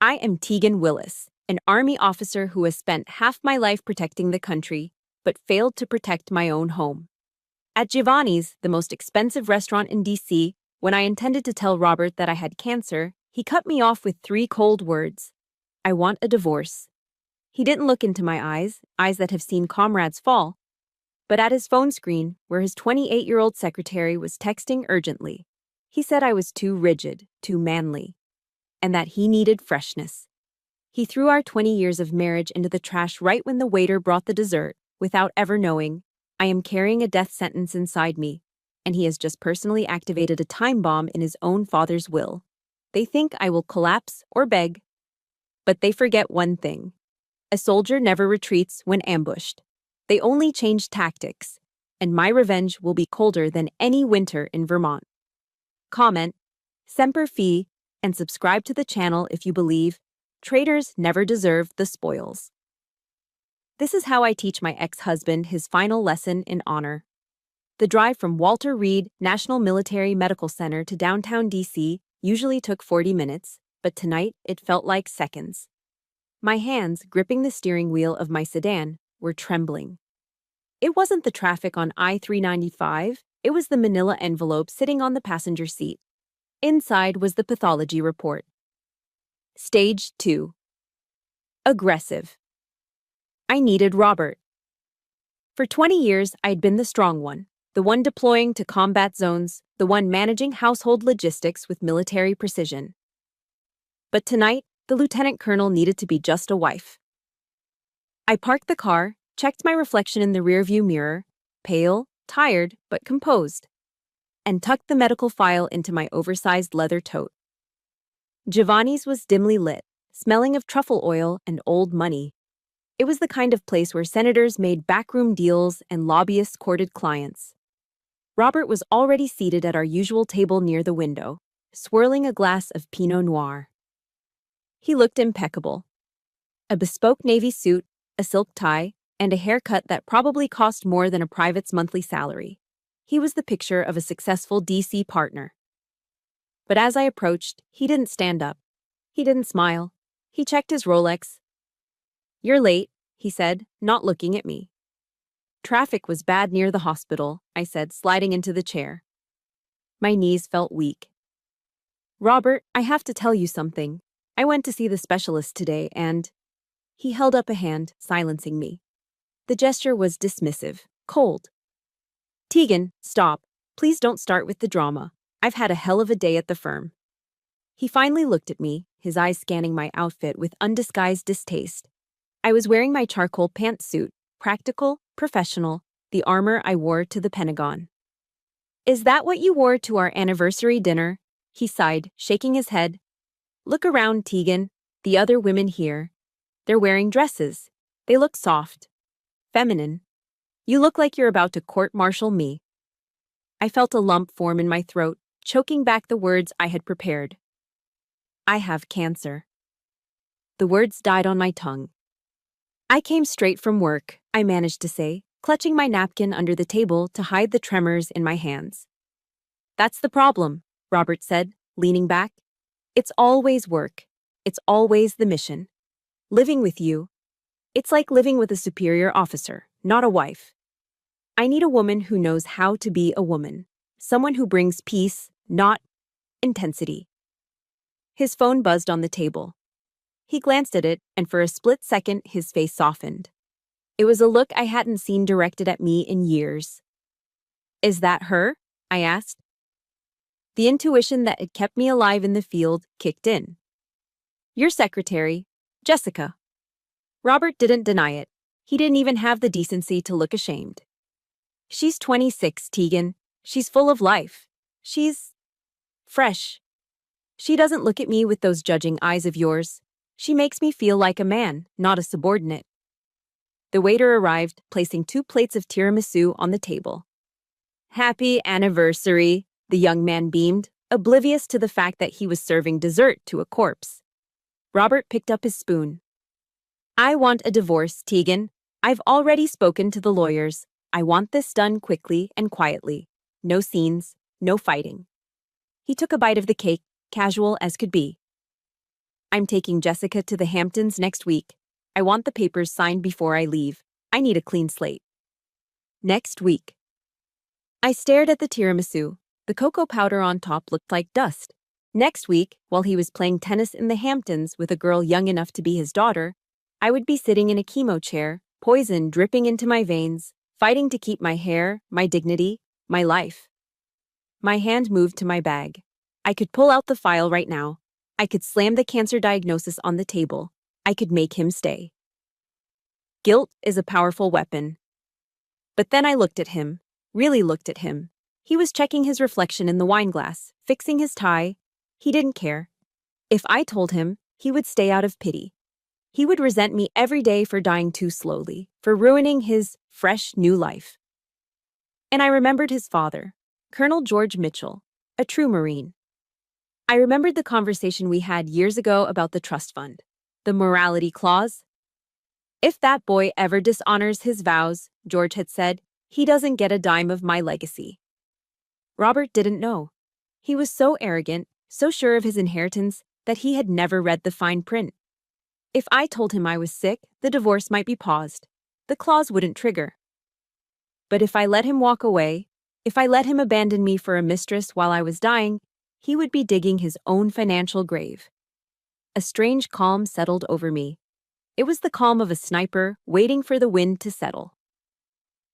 I am Tegan Willis, an Army officer who has spent half my life protecting the country, but failed to protect my own home. At Giovanni's, the most expensive restaurant in DC, when I intended to tell Robert that I had cancer, he cut me off with 3 cold words. I want a divorce. He didn't look into my eyes that have seen comrades fall, but at his phone screen, where his 28-year-old secretary was texting urgently. He said I was too rigid, too manly, and that he needed freshness. He threw our 20 years of marriage into the trash right when the waiter brought the dessert, without ever knowing. I am carrying a death sentence inside me, and he has just personally activated a time bomb in his own father's will. They think I will collapse or beg, but they forget one thing. A soldier never retreats when ambushed. They only change tactics, and my revenge will be colder than any winter in Vermont. Comment, Semper Fi, and subscribe to the channel if you believe traitors never deserve the spoils. This is how I teach my ex-husband his final lesson in honor. The drive from Walter Reed National Military Medical Center to downtown DC usually took 40 minutes, but tonight it felt like seconds. My hands, gripping the steering wheel of my sedan, were trembling. It wasn't the traffic on I-395, it was the manila envelope sitting on the passenger seat. Inside was the pathology report. Stage 2. Aggressive. I needed Robert. For 20 years, I'd been the strong one, the one deploying to combat zones, the one managing household logistics with military precision. But tonight, the lieutenant colonel needed to be just a wife. I parked the car, checked my reflection in the rearview mirror, pale, tired, but composed, and tucked the medical file into my oversized leather tote. Giovanni's was dimly lit, smelling of truffle oil and old money. It was the kind of place where senators made backroom deals and lobbyists courted clients. Robert was already seated at our usual table near the window, swirling a glass of Pinot Noir. He looked impeccable. A bespoke navy suit, a silk tie, and a haircut that probably cost more than a private's monthly salary. He was the picture of a successful DC partner. But as I approached, he didn't stand up. He didn't smile. He checked his Rolex. "You're late," he said, not looking at me. "Traffic was bad near the hospital," I said, sliding into the chair. My knees felt weak. "Robert, I have to tell you something. I went to see the specialist today and—" He held up a hand, silencing me. The gesture was dismissive, cold. "Tegan, stop. Please don't start with the drama. I've had a hell of a day at the firm." He finally looked at me, his eyes scanning my outfit with undisguised distaste. I was wearing my charcoal pantsuit, practical, professional, the armor I wore to the Pentagon. "Is that what you wore to our anniversary dinner?" He sighed, shaking his head. "Look around, Tegan. The other women here. They're wearing dresses. They look soft. Feminine. You look like you're about to court-martial me." I felt a lump form in my throat, choking back the words I had prepared. "I have cancer." The words died on my tongue. "I came straight from work," I managed to say, clutching my napkin under the table to hide the tremors in my hands. "That's the problem," Robert said, leaning back. "It's always work. It's always the mission. Living with you, it's like living with a superior officer, not a wife. I need a woman who knows how to be a woman, someone who brings peace, not intensity." His phone buzzed on the table. He glanced at it, and for a split second, his face softened. It was a look I hadn't seen directed at me in years. "Is that her?" I asked. The intuition that had kept me alive in the field kicked in. "Your secretary, Jessica." Robert didn't deny it. He didn't even have the decency to look ashamed. "She's 26, Tegan. She's full of life. She's fresh. She doesn't look at me with those judging eyes of yours. She makes me feel like a man, not a subordinate." The waiter arrived, placing 2 plates of tiramisu on the table. "Happy anniversary," the young man beamed, oblivious to the fact that he was serving dessert to a corpse. Robert picked up his spoon. "I want a divorce, Tegan. I've already spoken to the lawyers. I want this done quickly and quietly. No scenes, no fighting." He took a bite of the cake, casual as could be. I'm taking Jessica to the Hamptons next week. I want the papers signed before I leave. I need a clean slate. Next week. I stared at the tiramisu. The cocoa powder on top looked like dust. Next week, while he was playing tennis in the Hamptons with a girl young enough to be his daughter, I would be sitting in a chemo chair, poison dripping into my veins, fighting to keep my hair, my dignity, my life. My hand moved to my bag. I could pull out the file right now. I could slam the cancer diagnosis on the table. I could make him stay. Guilt is a powerful weapon. But then I looked at him, really looked at him. He was checking his reflection in the wine glass, fixing his tie. He didn't care. If I told him, he would stay out of pity. He would resent me every day for dying too slowly, for ruining his fresh new life. And I remembered his father, Colonel George Mitchell, a true Marine. I remembered the conversation we had years ago about the trust fund, the morality clause. If that boy ever dishonors his vows, George had said, he doesn't get a dime of my legacy. Robert didn't know. He was so arrogant, so sure of his inheritance, that he had never read the fine print. If I told him I was sick, the divorce might be paused. The clause wouldn't trigger. But if I let him walk away, if I let him abandon me for a mistress while I was dying, he would be digging his own financial grave. A strange calm settled over me. It was the calm of a sniper waiting for the wind to settle.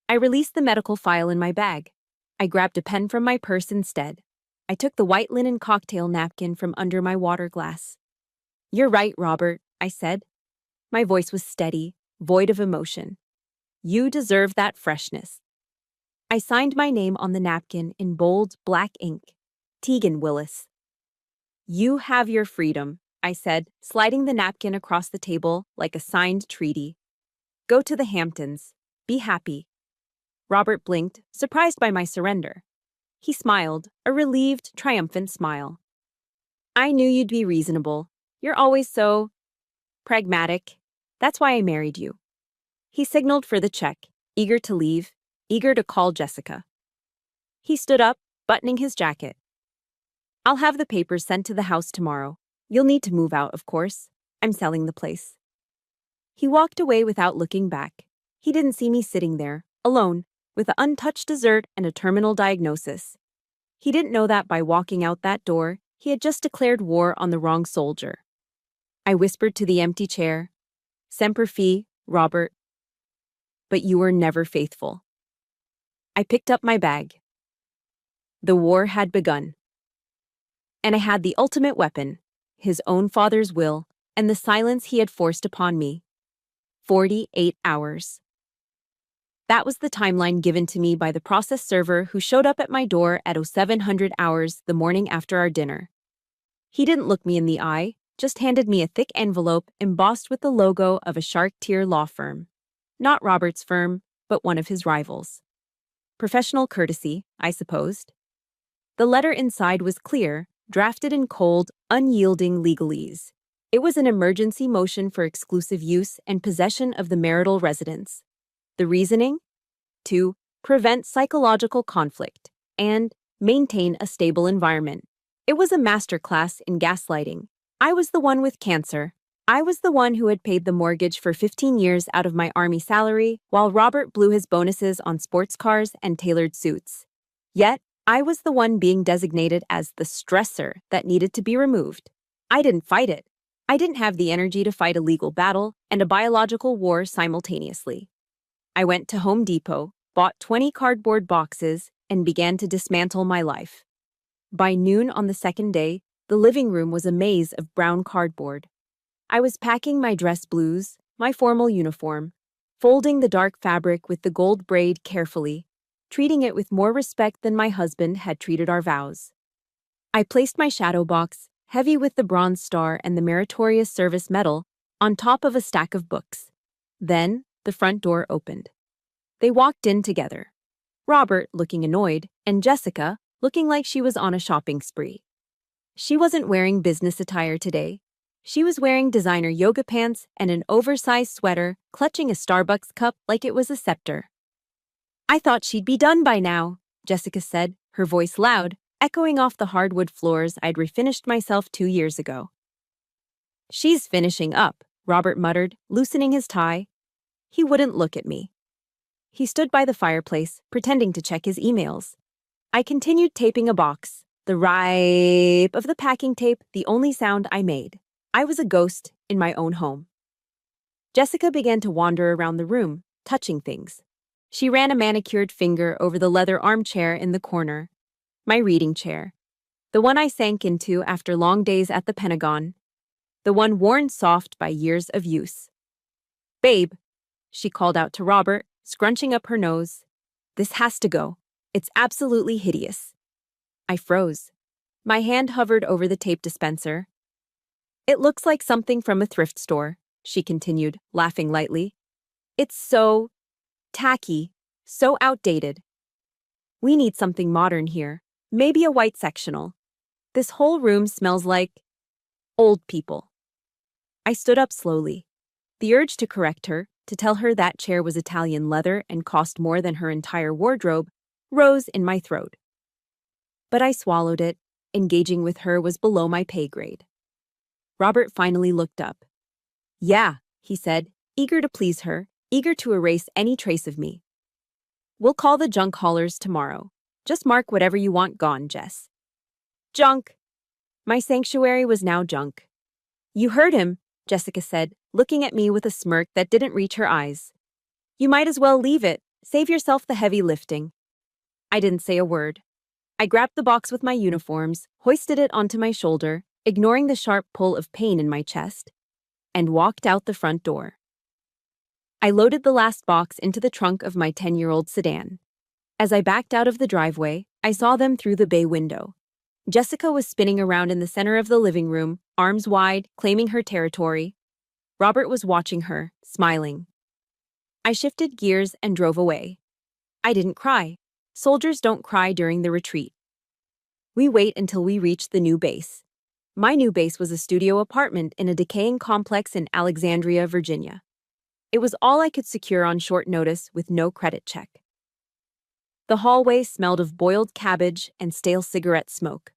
I released the medical file in my bag. I grabbed a pen from my purse instead. I took the white linen cocktail napkin from under my water glass. "You're right, Robert," I said. My voice was steady, void of emotion. "You deserve that freshness." I signed my name on the napkin in bold black ink. Tegan Willis. "You have your freedom," I said, sliding the napkin across the table like a signed treaty. "Go to the Hamptons. Be happy." Robert blinked, surprised by my surrender. He smiled, a relieved, triumphant smile. "I knew you'd be reasonable. You're always so pragmatic. That's why I married you." He signaled for the check, eager to leave, eager to call Jessica. He stood up, buttoning his jacket. "I'll have the papers sent to the house tomorrow. You'll need to move out, of course. I'm selling the place." He walked away without looking back. He didn't see me sitting there, alone, with an untouched dessert and a terminal diagnosis. He didn't know that by walking out that door, he had just declared war on the wrong soldier. I whispered to the empty chair, "Semper Fi, Robert. But you were never faithful." I picked up my bag. The war had begun. And I had the ultimate weapon, his own father's will, and the silence he had forced upon me. 48 hours. That was the timeline given to me by the process server who showed up at my door at 0700 hours the morning after our dinner. He didn't look me in the eye, just handed me a thick envelope embossed with the logo of a Shark-tier law firm. Not Robert's firm, but one of his rivals. Professional courtesy, I supposed. The letter inside was clear, drafted in cold, unyielding legalese. It was an emergency motion for exclusive use and possession of the marital residence. The reasoning? To prevent psychological conflict and maintain a stable environment. It was a masterclass in gaslighting. I was the one with cancer. I was the one who had paid the mortgage for 15 years out of my Army salary, while Robert blew his bonuses on sports cars and tailored suits. Yet, I was the one being designated as the stressor that needed to be removed. I didn't fight it. I didn't have the energy to fight a legal battle and a biological war simultaneously. I went to Home Depot, bought 20 cardboard boxes, and began to dismantle my life. By noon on the second day, the living room was a maze of brown cardboard. I was packing my dress blues, my formal uniform, folding the dark fabric with the gold braid carefully, treating it with more respect than my husband had treated our vows. I placed my shadow box, heavy with the Bronze Star and the Meritorious Service Medal, on top of a stack of books. Then, the front door opened. They walked in together. Robert, looking annoyed, and Jessica, looking like she was on a shopping spree. She wasn't wearing business attire today. She was wearing designer yoga pants and an oversized sweater, clutching a Starbucks cup like it was a scepter. "I thought she'd be done by now," Jessica said, her voice loud, echoing off the hardwood floors I'd refinished myself 2 years ago. She's finishing up, Robert muttered, loosening his tie. He wouldn't look at me. He stood by the fireplace, pretending to check his emails. I continued taping a box, the ripe of the packing tape the only sound I made. I was a ghost in my own home. Jessica began to wander around the room, touching things. She ran a manicured finger over the leather armchair in the corner. My reading chair. The one I sank into after long days at the Pentagon. The one worn soft by years of use. Babe, she called out to Robert, scrunching up her nose. This has to go. It's absolutely hideous. I froze. My hand hovered over the tape dispenser. It looks like something from a thrift store, she continued, laughing lightly. It's so tacky, so outdated. We need something modern here, maybe a white sectional. This whole room smells like old people. I stood up slowly. The urge to correct her, to tell her that chair was Italian leather and cost more than her entire wardrobe, rose in my throat. But I swallowed it. Engaging with her was below my pay grade. Robert finally looked up. Yeah, he said, eager to please her, eager to erase any trace of me. We'll call the junk haulers tomorrow. Just mark whatever you want gone, Jess. Junk! My sanctuary was now junk. You heard him, Jessica said, looking at me with a smirk that didn't reach her eyes. You might as well leave it. Save yourself the heavy lifting. I didn't say a word. I grabbed the box with my uniforms, hoisted it onto my shoulder, ignoring the sharp pull of pain in my chest, and walked out the front door. I loaded the last box into the trunk of my 10-year-old sedan. As I backed out of the driveway, I saw them through the bay window. Jessica was spinning around in the center of the living room, arms wide, claiming her territory. Robert was watching her, smiling. I shifted gears and drove away. I didn't cry. Soldiers don't cry during the retreat. We wait until we reach the new base. My new base was a studio apartment in a decaying complex in Alexandria, Virginia. It was all I could secure on short notice with no credit check. The hallway smelled of boiled cabbage and stale cigarette smoke.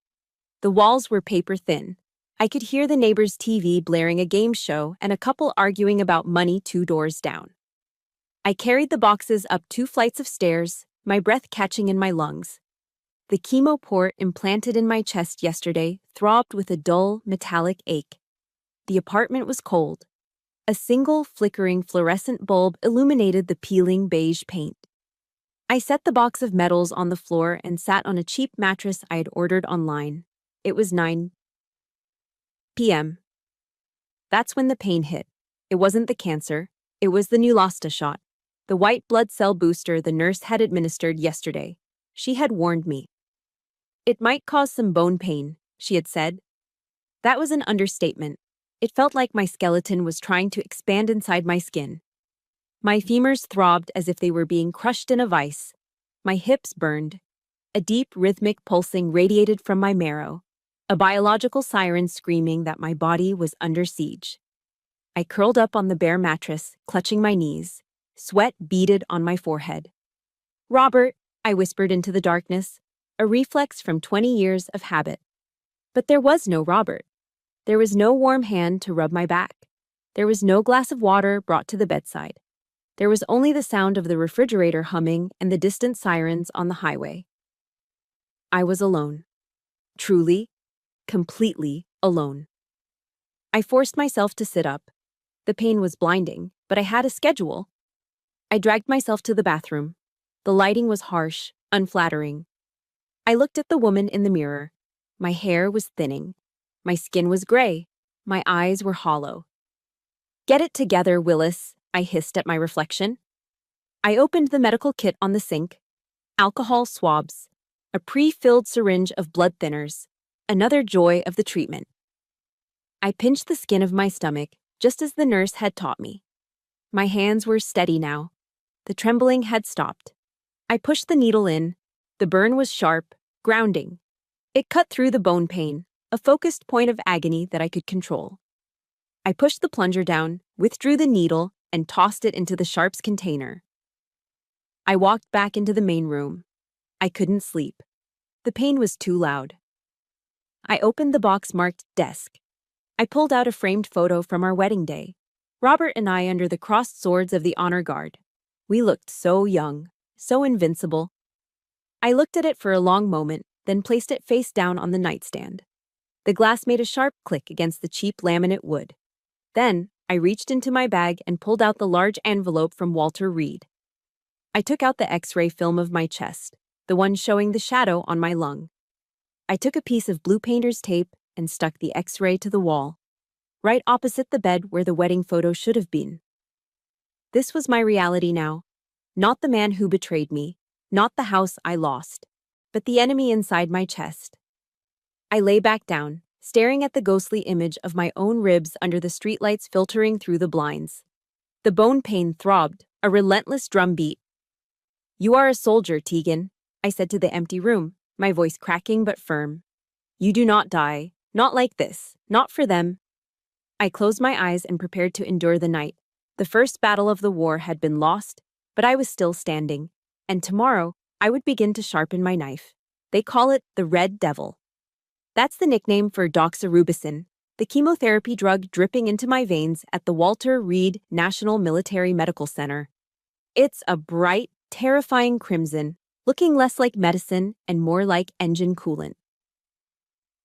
The walls were paper thin. I could hear the neighbor's TV blaring a game show and a couple arguing about money 2 doors down. I carried the boxes up 2 flights of stairs, my breath catching in my lungs. The chemo port implanted in my chest yesterday throbbed with a dull, metallic ache. The apartment was cold. A single flickering fluorescent bulb illuminated the peeling beige paint. I set the box of medals on the floor and sat on a cheap mattress I had ordered online. It was 9 p.m. That's when the pain hit. It wasn't the cancer. It was the Neulasta shot, the white blood cell booster the nurse had administered yesterday. She had warned me. It might cause some bone pain, she had said. That was an understatement. It felt like my skeleton was trying to expand inside my skin. My femurs throbbed as if they were being crushed in a vice. My hips burned. A deep, rhythmic pulsing radiated from my marrow, a biological siren screaming that my body was under siege. I curled up on the bare mattress, clutching my knees. Sweat beaded on my forehead. Robert, I whispered into the darkness, a reflex from 20 years of habit. But there was no Robert. There was no warm hand to rub my back. There was no glass of water brought to the bedside. There was only the sound of the refrigerator humming and the distant sirens on the highway. I was alone. Truly, completely alone. I forced myself to sit up. The pain was blinding, but I had a schedule. I dragged myself to the bathroom. The lighting was harsh, unflattering. I looked at the woman in the mirror. My hair was thinning. My skin was gray. My eyes were hollow. Get it together, Willis, I hissed at my reflection. I opened the medical kit on the sink. Alcohol swabs. A pre-filled syringe of blood thinners. Another joy of the treatment. I pinched the skin of my stomach, just as the nurse had taught me. My hands were steady now. The trembling had stopped. I pushed the needle in. The burn was sharp, grounding. It cut through the bone pain, a focused point of agony that I could control. I pushed the plunger down, withdrew the needle, and tossed it into the sharps container. I walked back into the main room. I couldn't sleep. The pain was too loud. I opened the box marked desk. I pulled out a framed photo from our wedding day. Robert and I under the crossed swords of the honor guard. We looked so young, so invincible. I looked at it for a long moment, then placed it face down on the nightstand. The glass made a sharp click against the cheap laminate wood. Then, I reached into my bag and pulled out the large envelope from Walter Reed. I took out the X-ray film of my chest, the one showing the shadow on my lung. I took a piece of blue painter's tape and stuck the X-ray to the wall, right opposite the bed where the wedding photo should have been. This was my reality now. Not the man who betrayed me, not the house I lost, but the enemy inside my chest. I lay back down, staring at the ghostly image of my own ribs under the streetlights filtering through the blinds. The bone pain throbbed, a relentless drumbeat. "You are a soldier, Tegan," I said to the empty room, my voice cracking but firm. "You do not die, not like this, not for them." I closed my eyes and prepared to endure the night. The first battle of the war had been lost, but I was still standing, and tomorrow I would begin to sharpen my knife. They call it the Red Devil. That's the nickname for doxorubicin, the chemotherapy drug dripping into my veins at the Walter Reed National Military Medical Center. It's a bright, terrifying crimson, looking less like medicine and more like engine coolant.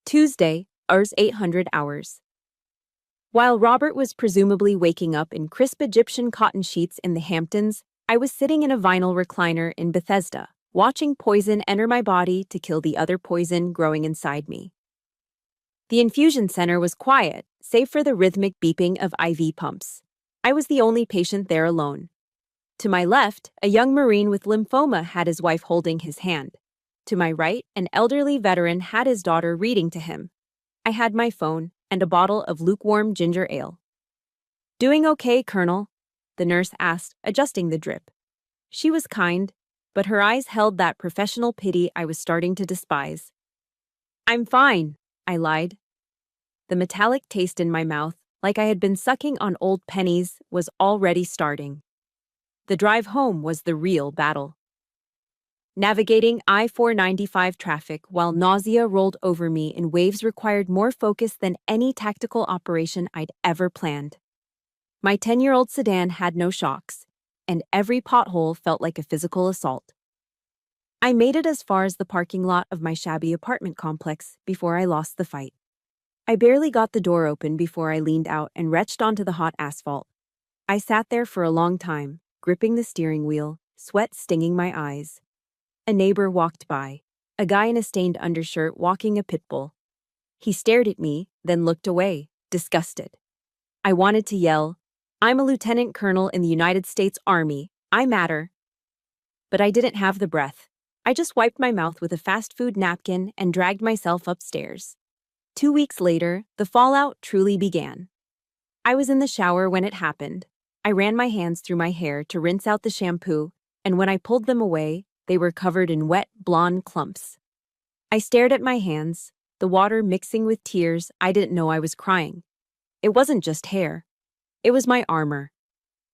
Tuesday, Rs 800 hours. While Robert was presumably waking up in crisp Egyptian cotton sheets in the Hamptons, I was sitting in a vinyl recliner in Bethesda, watching poison enter my body to kill the other poison growing inside me. The infusion center was quiet, save for the rhythmic beeping of IV pumps. I was the only patient there alone. To my left, a young Marine with lymphoma had his wife holding his hand. To my right, an elderly veteran had his daughter reading to him. I had my phone and a bottle of lukewarm ginger ale. "Doing okay, Colonel?" the nurse asked, adjusting the drip. She was kind, but her eyes held that professional pity I was starting to despise. "I'm fine," I lied. The metallic taste in my mouth, like I had been sucking on old pennies, was already starting. The drive home was the real battle. Navigating I-495 traffic while nausea rolled over me in waves required more focus than any tactical operation I'd ever planned. My 10-year-old sedan had no shocks, and every pothole felt like a physical assault. I made it as far as the parking lot of my shabby apartment complex before I lost the fight. I barely got the door open before I leaned out and retched onto the hot asphalt. I sat there for a long time, gripping the steering wheel, sweat stinging my eyes. A neighbor walked by, a guy in a stained undershirt walking a pit bull. He stared at me, then looked away, disgusted. I wanted to yell, "I'm a lieutenant colonel in the United States Army, I matter." But I didn't have the breath. I just wiped my mouth with a fast food napkin and dragged myself upstairs. 2 weeks later, the fallout truly began. I was in the shower when it happened. I ran my hands through my hair to rinse out the shampoo, and when I pulled them away, they were covered in wet, blonde clumps. I stared at my hands, the water mixing with tears. I didn't know I was crying. It wasn't just hair. It was my armor.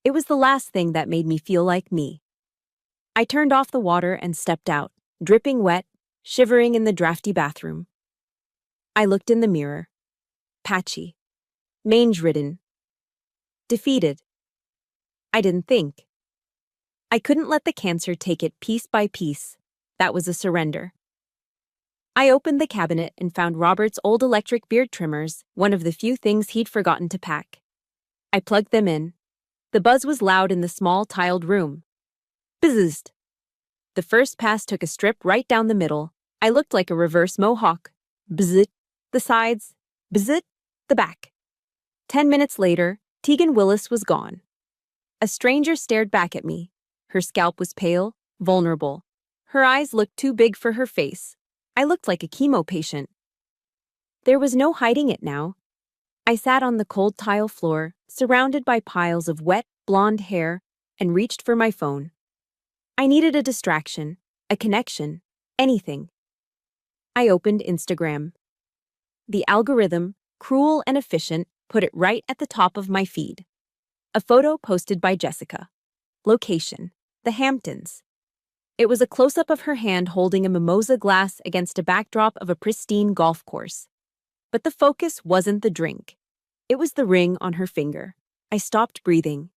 It was the last thing that made me feel like me. I turned off the water and stepped out, dripping wet, shivering in the drafty bathroom. I looked in the mirror. Patchy. Mange-ridden. Defeated. I didn't think. I couldn't let the cancer take it piece by piece. That was a surrender. I opened the cabinet and found Robert's old electric beard trimmers, one of the few things he'd forgotten to pack. I plugged them in. The buzz was loud in the small, tiled room. Bzzzt. The first pass took a strip right down the middle. I looked like a reverse mohawk. Bzzzt. The sides. Bzzzt. The back. 10 minutes later, Tegan Willis was gone. A stranger stared back at me. Her scalp was pale, vulnerable. Her eyes looked too big for her face. I looked like a chemo patient. There was no hiding it now. I sat on the cold tile floor, surrounded by piles of wet, blonde hair, and reached for my phone. I needed a distraction, a connection, anything. I opened Instagram. The algorithm, cruel and efficient, put it right at the top of my feed. A photo posted by Jessica. Location: the Hamptons. It was a close-up of her hand holding a mimosa glass against a backdrop of a pristine golf course. But the focus wasn't the drink. It was the ring on her finger. I stopped breathing.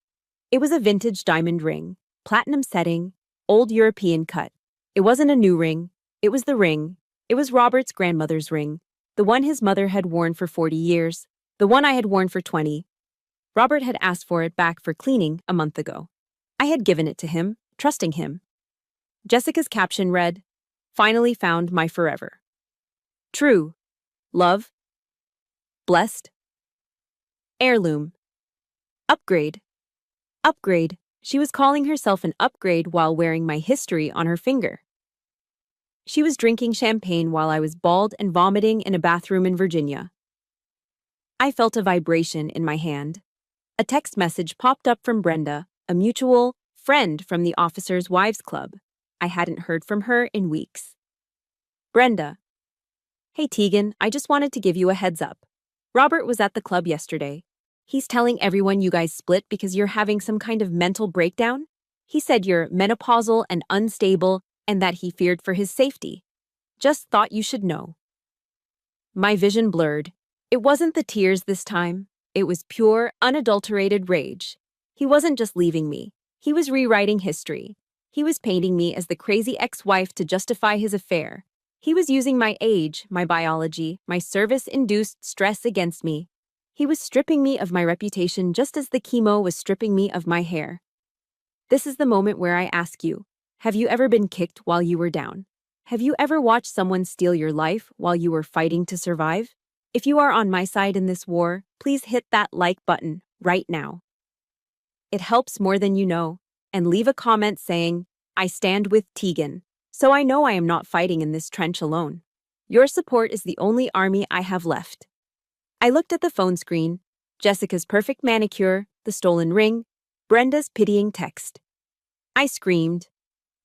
It was a vintage diamond ring, platinum setting, old European cut. It wasn't a new ring. It was the ring. It was Robert's grandmother's ring, the one his mother had worn for 40 years, the one I had worn for 20. Robert had asked for it back for cleaning a month ago. I had given it to him, trusting him. Jessica's caption read, "Finally found my forever. True. Love. Blessed. Heirloom. Upgrade. Upgrade." She was calling herself an upgrade while wearing my history on her finger. She was drinking champagne while I was bald and vomiting in a bathroom in Virginia. I felt a vibration in my hand. A text message popped up from Brenda, a mutual friend from the Officers' Wives Club. I hadn't heard from her in weeks. Brenda. "Hey Tegan, I just wanted to give you a heads up. Robert was at the club yesterday. He's telling everyone you guys split because you're having some kind of mental breakdown. He said you're menopausal and unstable and that he feared for his safety. Just thought you should know." My vision blurred. It wasn't the tears this time. It was pure, unadulterated rage. He wasn't just leaving me. He was rewriting history. He was painting me as the crazy ex-wife to justify his affair. He was using my age, my biology, my service-induced stress against me. He was stripping me of my reputation just as the chemo was stripping me of my hair. This is the moment where I ask you, have you ever been kicked while you were down? Have you ever watched someone steal your life while you were fighting to survive? If you are on my side in this war, please hit that like button right now. It helps more than you know, and leave a comment saying, "I stand with Tegan," so I know I am not fighting in this trench alone. Your support is the only army I have left. I looked at the phone screen, Jessica's perfect manicure, the stolen ring, Brenda's pitying text. I screamed,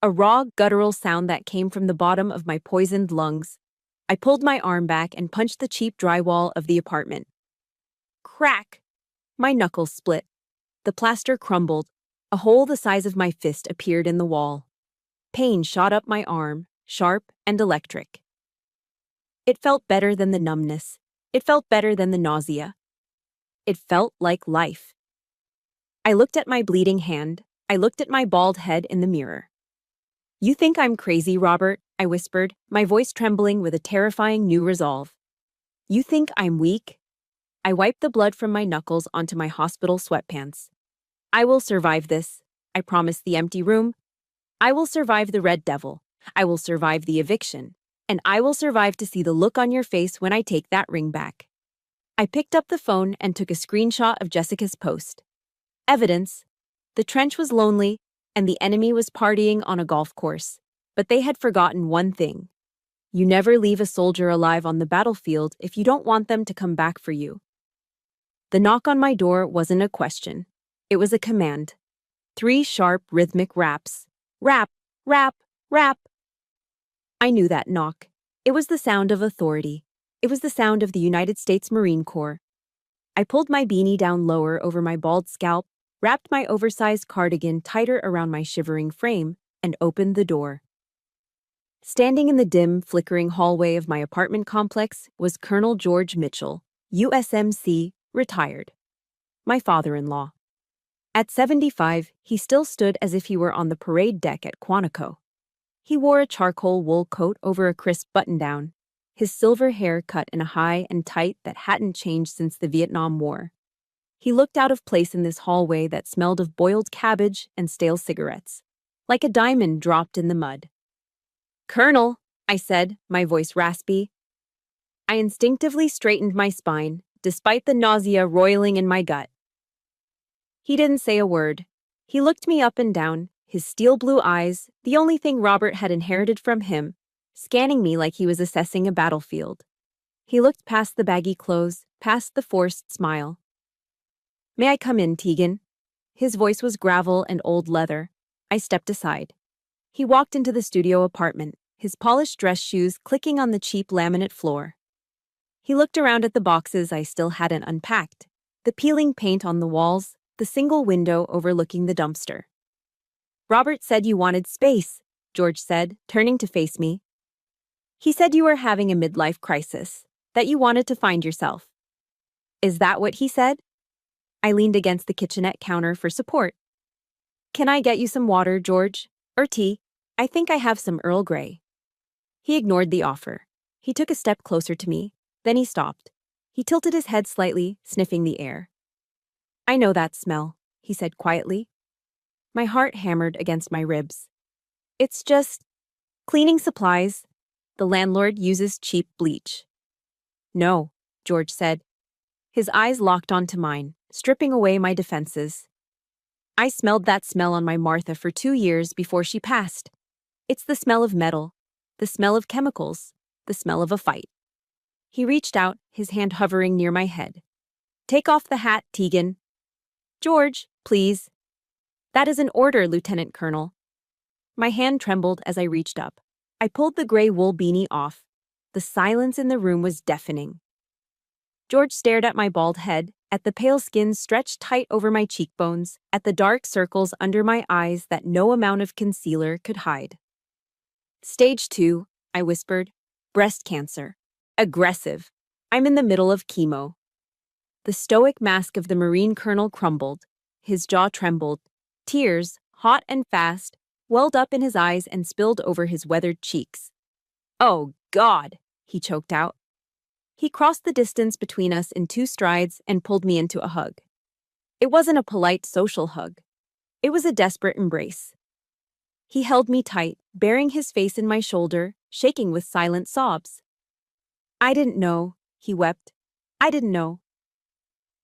a raw, guttural sound that came from the bottom of my poisoned lungs. I pulled my arm back and punched the cheap drywall of the apartment. Crack! My knuckles split. The plaster crumbled. A hole the size of my fist appeared in the wall. Pain shot up my arm, sharp and electric. It felt better than the numbness. It felt better than the nausea. It felt like life. I looked at my bleeding hand. I looked at my bald head in the mirror. "You think I'm crazy, Robert?" I whispered, my voice trembling with a terrifying new resolve. "You think I'm weak?" I wiped the blood from my knuckles onto my hospital sweatpants. "I will survive this," I promised the empty room. "I will survive the Red Devil. I will survive the eviction. And I will survive to see the look on your face when I take that ring back." I picked up the phone and took a screenshot of Jessica's post. Evidence. The trench was lonely, and the enemy was partying on a golf course. But they had forgotten one thing. You never leave a soldier alive on the battlefield if you don't want them to come back for you. The knock on my door wasn't a question. It was a command. 3 sharp, rhythmic raps. Rap, rap, rap. I knew that knock. It was the sound of authority. It was the sound of the United States Marine Corps. I pulled my beanie down lower over my bald scalp, wrapped my oversized cardigan tighter around my shivering frame, and opened the door. Standing in the dim, flickering hallway of my apartment complex was Colonel George Mitchell, USMC, retired. My father-in-law. At 75, he still stood as if he were on the parade deck at Quantico. He wore a charcoal wool coat over a crisp button-down, his silver hair cut in a high and tight that hadn't changed since the Vietnam War. He looked out of place in this hallway that smelled of boiled cabbage and stale cigarettes, like a diamond dropped in the mud. "Colonel," I said, my voice raspy. I instinctively straightened my spine, despite the nausea roiling in my gut. He didn't say a word. He looked me up and down, his steel blue eyes, the only thing Robert had inherited from him, scanning me like he was assessing a battlefield. He looked past the baggy clothes, past the forced smile. "May I come in, Tegan?" His voice was gravel and old leather. I stepped aside. He walked into the studio apartment, his polished dress shoes clicking on the cheap laminate floor. He looked around at the boxes I still hadn't unpacked, the peeling paint on the walls, the single window overlooking the dumpster. "Robert said you wanted space," George said, turning to face me. "He said you were having a midlife crisis, that you wanted to find yourself." Is that what he said? I leaned against the kitchenette counter for support. Can I get you some water, George? Or tea? I think I have some Earl Grey. He ignored the offer. He took a step closer to me, then he stopped. He tilted his head slightly, sniffing the air. I know that smell, he said quietly. My heart hammered against my ribs. It's just cleaning supplies. The landlord uses cheap bleach. No, George said. His eyes locked onto mine, stripping away my defenses. I smelled that smell on my Martha for 2 years before she passed. It's the smell of metal, the smell of chemicals, the smell of a fight. He reached out, his hand hovering near my head. Take off the hat, Tegan. George, please. That is an order, Lieutenant Colonel. My hand trembled as I reached up. I pulled the gray wool beanie off. The silence in the room was deafening. George stared at my bald head, at the pale skin stretched tight over my cheekbones, at the dark circles under my eyes that no amount of concealer could hide. Stage 2, I whispered. Breast cancer. Aggressive. I'm in the middle of chemo. The stoic mask of the Marine colonel crumbled. His jaw trembled. Tears, hot and fast, welled up in his eyes and spilled over his weathered cheeks. Oh, God, he choked out. He crossed the distance between us in 2 strides and pulled me into a hug. It wasn't a polite social hug. It was a desperate embrace. He held me tight, burying his face in my shoulder, shaking with silent sobs. I didn't know, he wept. I didn't know.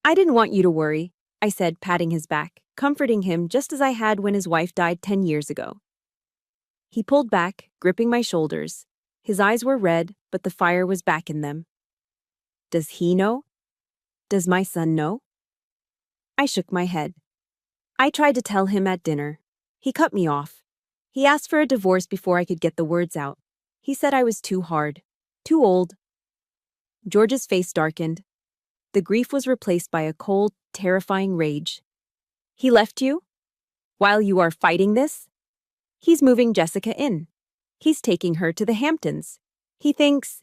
I didn't want you to worry, I said, patting his back, comforting him just as I had when his wife died 10 years ago. He pulled back, gripping my shoulders. His eyes were red, but the fire was back in them. Does he know? Does my son know? I shook my head. I tried to tell him at dinner. He cut me off. He asked for a divorce before I could get the words out. He said I was too hard, too old. George's face darkened. The grief was replaced by a cold, terrifying rage. He left you? While you are fighting this? He's moving Jessica in. He's taking her to the Hamptons. He thinks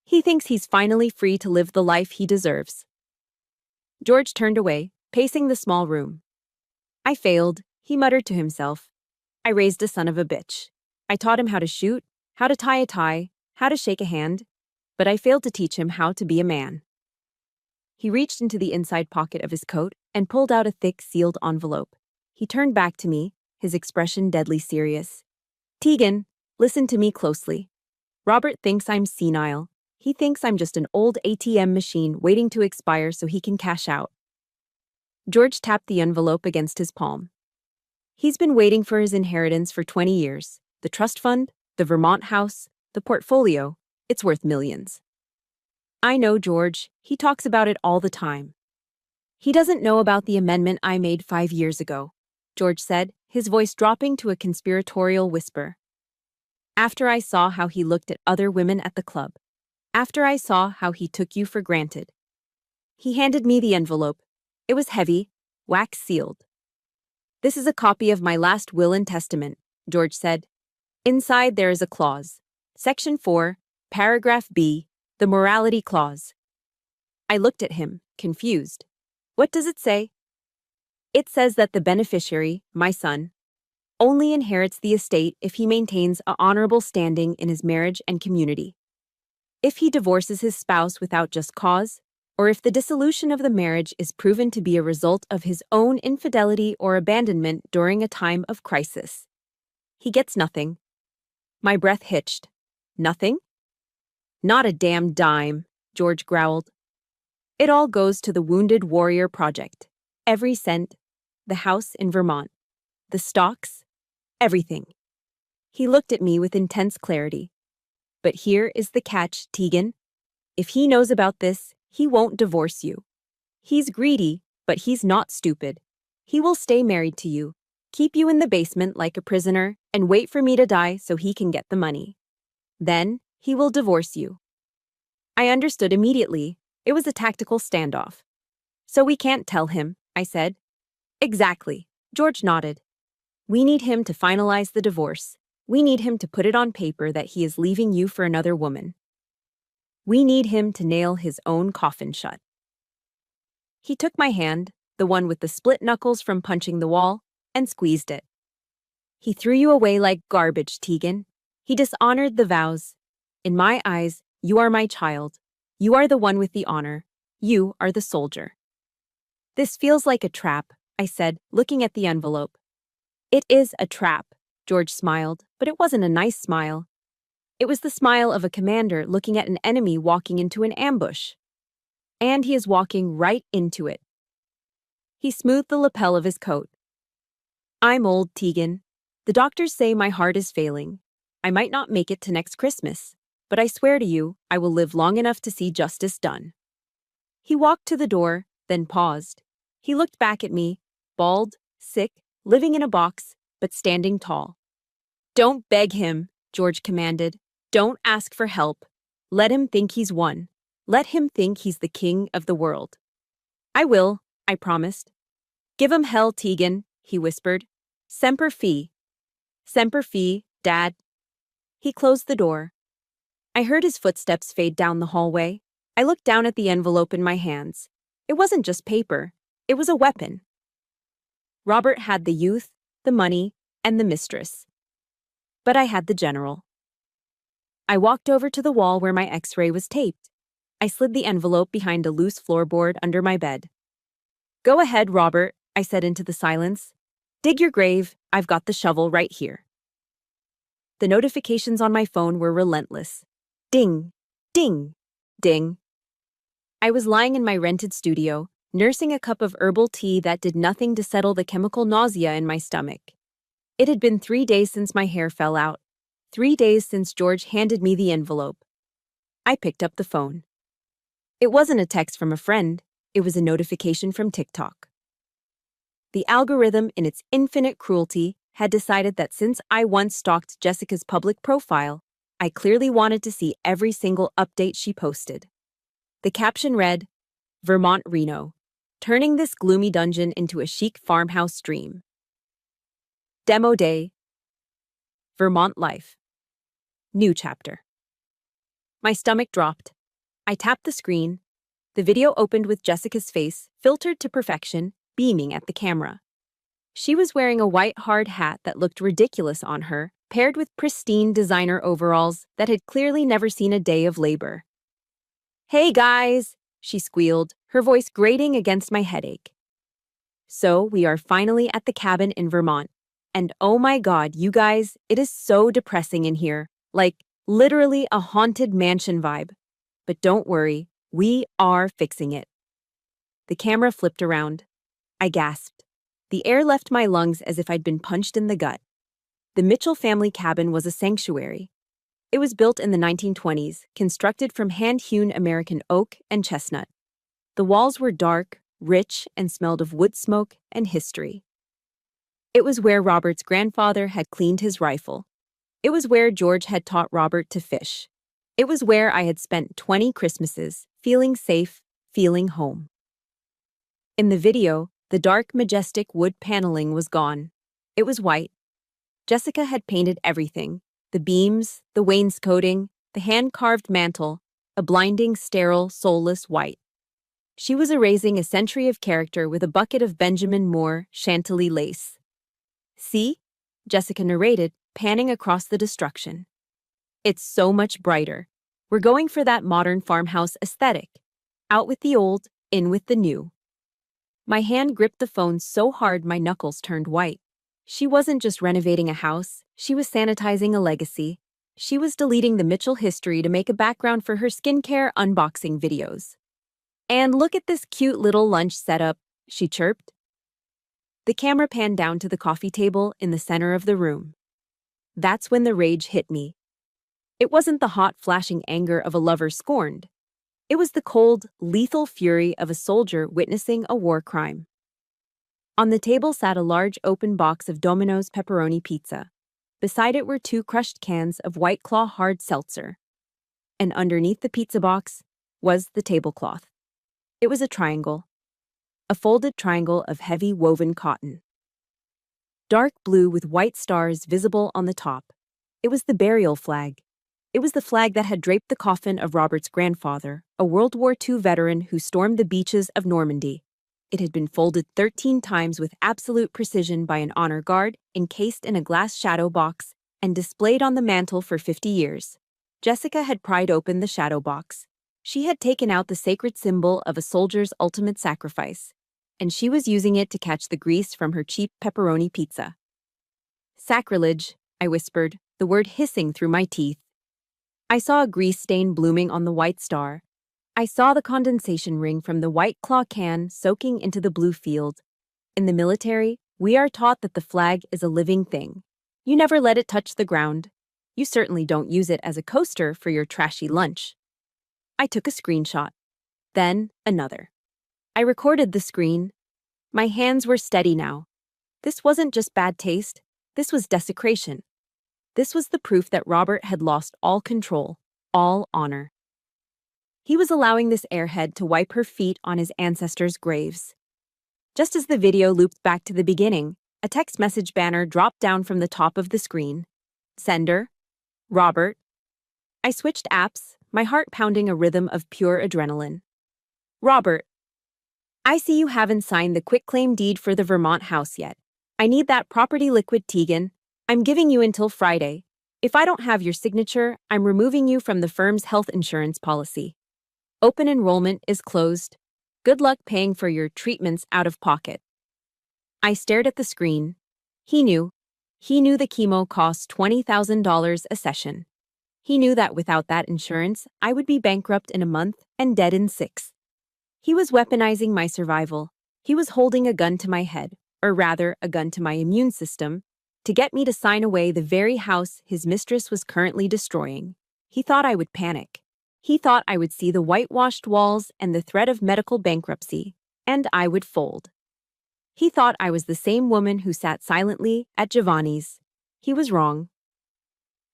he's finally free to live the life he deserves. George turned away, pacing the small room. I failed, he muttered to himself. I raised a son of a bitch. I taught him how to shoot, how to tie a tie, how to shake a hand, but I failed to teach him how to be a man. He reached into the inside pocket of his coat and pulled out a thick, sealed envelope. He turned back to me, his expression deadly serious. Tegan, listen to me closely. Robert thinks I'm senile. He thinks I'm just an old ATM machine waiting to expire so he can cash out. George tapped the envelope against his palm. He's been waiting for his inheritance for 20 years. The trust fund, the Vermont house, the portfolio, it's worth millions. I know George, he talks about it all the time. He doesn't know about the amendment I made 5 years ago, George said, his voice dropping to a conspiratorial whisper. After I saw how he looked at other women at the club, after I saw how he took you for granted. He handed me the envelope. It was heavy, wax-sealed. This is a copy of my last will and testament, George said. Inside there is a clause. Section 4, paragraph B, the morality clause. I looked at him, confused. What does it say? It says that the beneficiary, my son, only inherits the estate if he maintains an honorable standing in his marriage and community. If he divorces his spouse without just cause, or if the dissolution of the marriage is proven to be a result of his own infidelity or abandonment during a time of crisis, he gets nothing. My breath hitched. Nothing? Not a damn dime, George growled. It all goes to the Wounded Warrior Project. Every cent, the house in Vermont, the stocks, everything. He looked at me with intense clarity. But here is the catch, Tegan. If he knows about this, he won't divorce you. He's greedy, but he's not stupid. He will stay married to you, keep you in the basement like a prisoner, and wait for me to die so he can get the money. Then, he will divorce you. I understood immediately. It was a tactical standoff. So we can't tell him, I said. Exactly, George nodded. We need him to finalize the divorce. We need him to put it on paper that he is leaving you for another woman. We need him to nail his own coffin shut. He took my hand, the one with the split knuckles from punching the wall, and squeezed it. He threw you away like garbage, Tegan. He dishonored the vows. In my eyes, you are my child. You are the one with the honor. You are the soldier. This feels like a trap, I said, looking at the envelope. It is a trap, George smiled, but it wasn't a nice smile. It was the smile of a commander looking at an enemy walking into an ambush. And he is walking right into it. He smoothed the lapel of his coat. I'm old, Tegan. The doctors say my heart is failing. I might not make it to next Christmas, but I swear to you, I will live long enough to see justice done. He walked to the door, then paused. He looked back at me, bald, sick, living in a box, but standing tall. Don't beg him, George commanded. Don't ask for help. Let him think he's won. Let him think he's the king of the world. I will, I promised. Give him hell, Tegan, he whispered. Semper Fi. Semper Fi, Dad. He closed the door. I heard his footsteps fade down the hallway. I looked down at the envelope in my hands. It wasn't just paper. It was a weapon. Robert had the youth, the money, and the mistress. But I had the general. I walked over to the wall where my X-ray was taped. I slid the envelope behind a loose floorboard under my bed. Go ahead, Robert, I said into the silence. Dig your grave. I've got the shovel right here. The notifications on my phone were relentless. Ding, ding, ding. I was lying in my rented studio, nursing a cup of herbal tea that did nothing to settle the chemical nausea in my stomach. It had been 3 days since my hair fell out. 3 days since George handed me the envelope. I picked up the phone. It wasn't a text from a friend. It was a notification from TikTok. The algorithm, in its infinite cruelty, had decided that since I once stalked Jessica's public profile, I clearly wanted to see every single update she posted. The caption read, Vermont Reno, turning this gloomy dungeon into a chic farmhouse dream. Demo day. Vermont life. New chapter. My stomach dropped. I tapped the screen. The video opened with Jessica's face, filtered to perfection, beaming at the camera. She was wearing a white hard hat that looked ridiculous on her, paired with pristine designer overalls that had clearly never seen a day of labor. Hey guys, she squealed, her voice grating against my headache. So we are finally at the cabin in Vermont. And oh my God, you guys, it is so depressing in here. Like, literally a haunted mansion vibe. But don't worry, we are fixing it. The camera flipped around. I gasped. The air left my lungs as if I'd been punched in the gut. The Mitchell family cabin was a sanctuary. It was built in the 1920s, constructed from hand-hewn American oak and chestnut. The walls were dark, rich, and smelled of wood smoke and history. It was where Robert's grandfather had cleaned his rifle. It was where George had taught Robert to fish. It was where I had spent 20 Christmases, feeling safe, feeling home. In the video, the dark, majestic wood paneling was gone. It was white. Jessica had painted everything. The beams, the wainscoting, the hand-carved mantel, a blinding, sterile, soulless white. She was erasing a century of character with a bucket of Benjamin Moore Chantilly lace. See? Jessica narrated, panning across the destruction. It's so much brighter. We're going for that modern farmhouse aesthetic. Out with the old, in with the new. My hand gripped the phone so hard my knuckles turned white. She wasn't just renovating a house, she was sanitizing a legacy. She was deleting the Mitchell history to make a background for her skincare unboxing videos. And look at this cute little lunch setup, she chirped. The camera panned down to the coffee table in the center of the room. That's when the rage hit me. It wasn't the hot, flashing anger of a lover scorned. It was the cold, lethal fury of a soldier witnessing a war crime. On the table sat a large open box of Domino's pepperoni pizza. Beside it were 2 crushed cans of White Claw hard seltzer. And underneath the pizza box was the tablecloth. It was a triangle. A folded triangle of heavy woven cotton. Dark blue with white stars visible on the top. It was the burial flag. It was the flag that had draped the coffin of Robert's grandfather, a World War II veteran who stormed the beaches of Normandy. It had been folded 13 times with absolute precision by an honor guard, encased in a glass shadow box, and displayed on the mantel for 50 years. Jessica had pried open the shadow box. She had taken out the sacred symbol of a soldier's ultimate sacrifice, and she was using it to catch the grease from her cheap pepperoni pizza. Sacrilege, I whispered, the word hissing through my teeth. I saw a grease stain blooming on the white star. I saw the condensation ring from the White Claw can soaking into the blue field. In the military, we are taught that the flag is a living thing. You never let it touch the ground. You certainly don't use it as a coaster for your trashy lunch. I took a screenshot. Then another. I recorded the screen. My hands were steady now. This wasn't just bad taste. This was desecration. This was the proof that Robert had lost all control, all honor. He was allowing this airhead to wipe her feet on his ancestors' graves. Just as the video looped back to the beginning, a text message banner dropped down from the top of the screen. Sender, Robert. I switched apps, my heart pounding a rhythm of pure adrenaline. Robert, I see you haven't signed the quitclaim deed for the Vermont house yet. I need that property liquid, Tegan. I'm giving you until Friday. If I don't have your signature, I'm removing you from the firm's health insurance policy. Open enrollment is closed. Good luck paying for your treatments out of pocket. I stared at the screen. He knew. He knew the chemo cost $20,000 a session. He knew that without that insurance, I would be bankrupt in a month and dead in 6. He was weaponizing my survival. He was holding a gun to my head, or rather, a gun to my immune system, to get me to sign away the very house his mistress was currently destroying. He thought I would panic. He thought I would see the whitewashed walls and the threat of medical bankruptcy, and I would fold. He thought I was the same woman who sat silently at Giovanni's. He was wrong.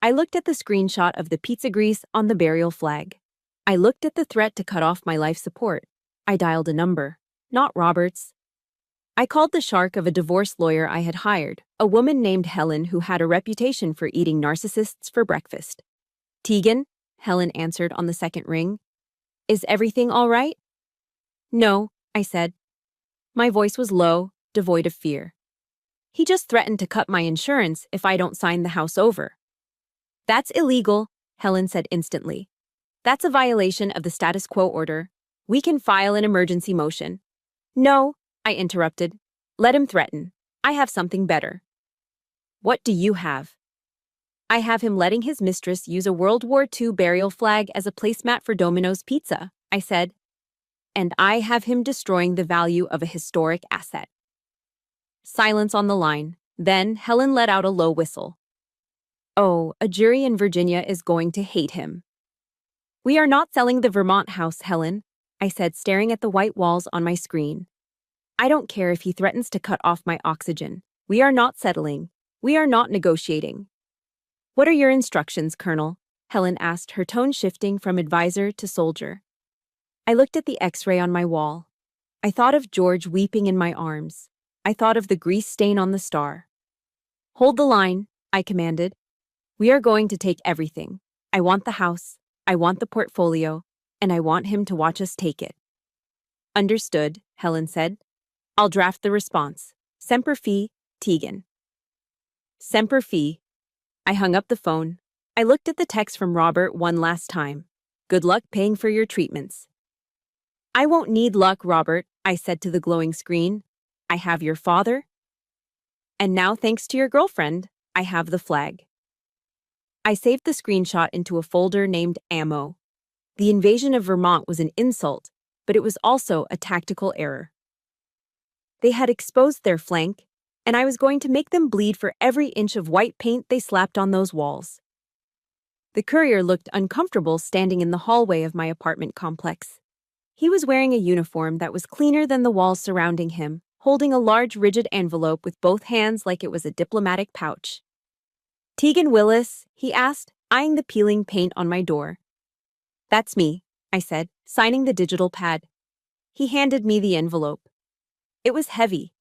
I looked at the screenshot of the pizza grease on the burial flag. I looked at the threat to cut off my life support. I dialed a number, not Robert's. I called the shark of a divorce lawyer I had hired, a woman named Helen who had a reputation for eating narcissists for breakfast. Tegan, Helen answered on the second ring. Is everything all right? No, I said. My voice was low, devoid of fear. He just threatened to cut my insurance if I don't sign the house over. That's illegal, Helen said instantly. That's a violation of the status quo order. We can file an emergency motion. No, I interrupted. Let him threaten. I have something better. What do you have? I have him letting his mistress use a World War II burial flag as a placemat for Domino's Pizza, I said. And I have him destroying the value of a historic asset. Silence on the line. Then Helen let out a low whistle. Oh, a jury in Virginia is going to hate him. We are not selling the Vermont house, Helen, I said, staring at the white walls on my screen. I don't care if he threatens to cut off my oxygen. We are not settling. We are not negotiating. What are your instructions, Colonel? Helen asked, her tone shifting from advisor to soldier. I looked at the X-ray on my wall. I thought of George weeping in my arms. I thought of the grease stain on the star. Hold the line, I commanded. We are going to take everything. I want the house, I want the portfolio, and I want him to watch us take it. Understood, Helen said. I'll draft the response. Semper Fi, Tegan. Semper Fi. I hung up the phone. I looked at the text from Robert one last time. Good luck paying for your treatments. I won't need luck, Robert, I said to the glowing screen. I have your father. And now, thanks to your girlfriend, I have the flag. I saved the screenshot into a folder named Ammo. The invasion of Vermont was an insult, but it was also a tactical error. They had exposed their flank, and I was going to make them bleed for every inch of white paint they slapped on those walls. The courier looked uncomfortable standing in the hallway of my apartment complex. He was wearing a uniform that was cleaner than the walls surrounding him, holding a large rigid envelope with both hands like it was a diplomatic pouch. Tegan Willis, he asked, eyeing the peeling paint on my door. That's me, I said, signing the digital pad. He handed me the envelope. It was heavy.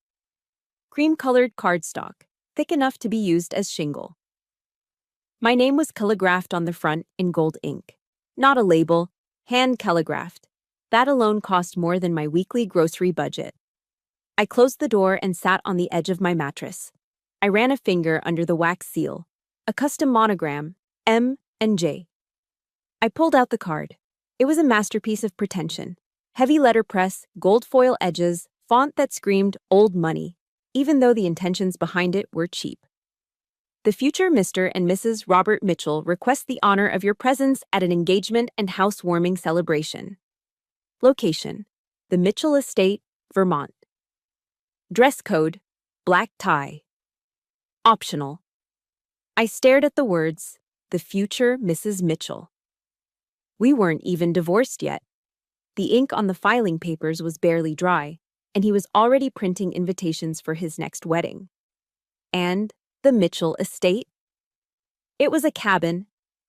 Cream-colored cardstock, thick enough to be used as shingle. My name was calligraphed on the front in gold ink. Not a label, hand calligraphed. That alone cost more than my weekly grocery budget. I closed the door and sat on the edge of my mattress. I ran a finger under the wax seal, a custom monogram, M and J. I pulled out the card. It was a masterpiece of pretension. Heavy letterpress, gold foil edges, font that screamed old money, even though the intentions behind it were cheap. The future Mr. and Mrs. Robert Mitchell request the honor of your presence at an engagement and housewarming celebration. Location: the Mitchell Estate, Vermont. Dress code: black tie. Optional. I stared at the words, the future Mrs. Mitchell. We weren't even divorced yet. The ink on the filing papers was barely dry, and he was already printing invitations for his next wedding. And the Mitchell Estate? It was a cabin,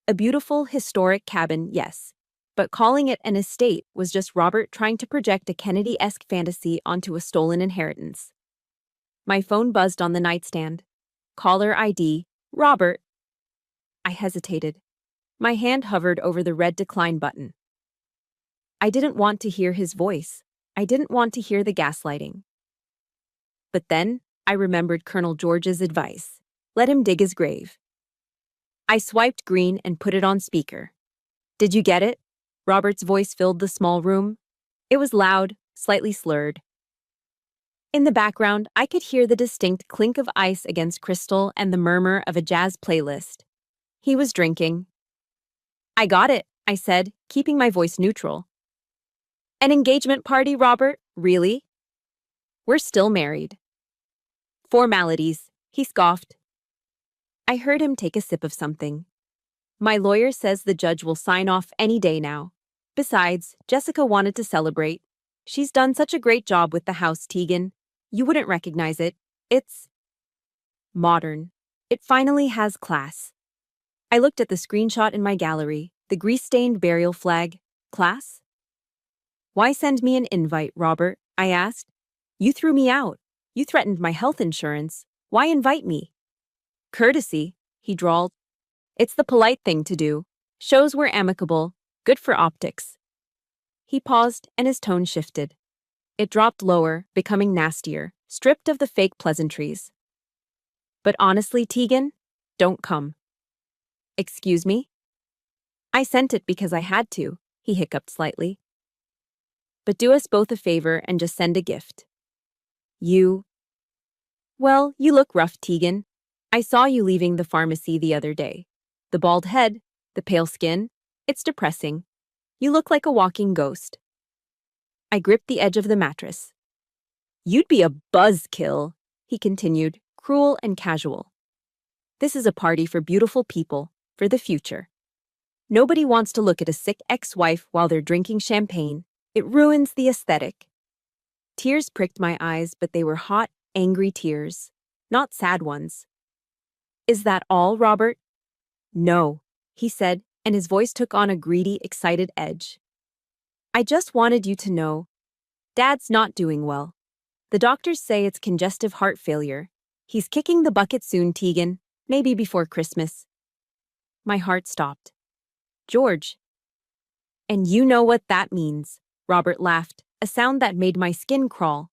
a beautiful, historic cabin, yes, but calling it an estate was just Robert trying to project a Kennedy-esque fantasy onto a stolen inheritance. My phone buzzed on the nightstand. Caller ID, Robert. I hesitated. My hand hovered over the red decline button. I didn't want to hear his voice. I didn't want to hear the gaslighting. But then I remembered Colonel George's advice. Let him dig his grave. I swiped green and put it on speaker. Did you get it? Robert's voice filled the small room. It was loud, slightly slurred. In the background, I could hear the distinct clink of ice against crystal and the murmur of a jazz playlist. He was drinking. I got it, I said, keeping my voice neutral. An engagement party, Robert? Really? We're still married. Formalities, he scoffed. I heard him take a sip of something. My lawyer says the judge will sign off any day now. Besides, Jessica wanted to celebrate. She's done such a great job with the house, Tegan. You wouldn't recognize it. It's modern. It finally has class. I looked at the screenshot in my gallery, the grease-stained burial flag. Class? Why send me an invite, Robert? I asked. You threw me out. You threatened my health insurance. Why invite me? Courtesy, he drawled. It's the polite thing to do. Shows we're amicable. Good for optics. He paused, and his tone shifted. It dropped lower, becoming nastier, stripped of the fake pleasantries. But honestly, Tegan, don't come. Excuse me? I sent it because I had to, he hiccuped slightly. But do us both a favor and just send a gift. Well, you look rough, Tegan. I saw you leaving the pharmacy the other day. The bald head, the pale skin, it's depressing. You look like a walking ghost. I gripped the edge of the mattress. You'd be a buzzkill, he continued, cruel and casual. This is a party for beautiful people, for the future. Nobody wants to look at a sick ex-wife while they're drinking champagne. It ruins the aesthetic. Tears pricked my eyes, but they were hot, angry tears, not sad ones. Is that all, Robert? No, he said, and his voice took on a greedy, excited edge. I just wanted you to know, Dad's not doing well. The doctors say it's congestive heart failure. He's kicking the bucket soon, Tegan, maybe before Christmas. My heart stopped. George. And you know what that means, Robert laughed, a sound that made my skin crawl.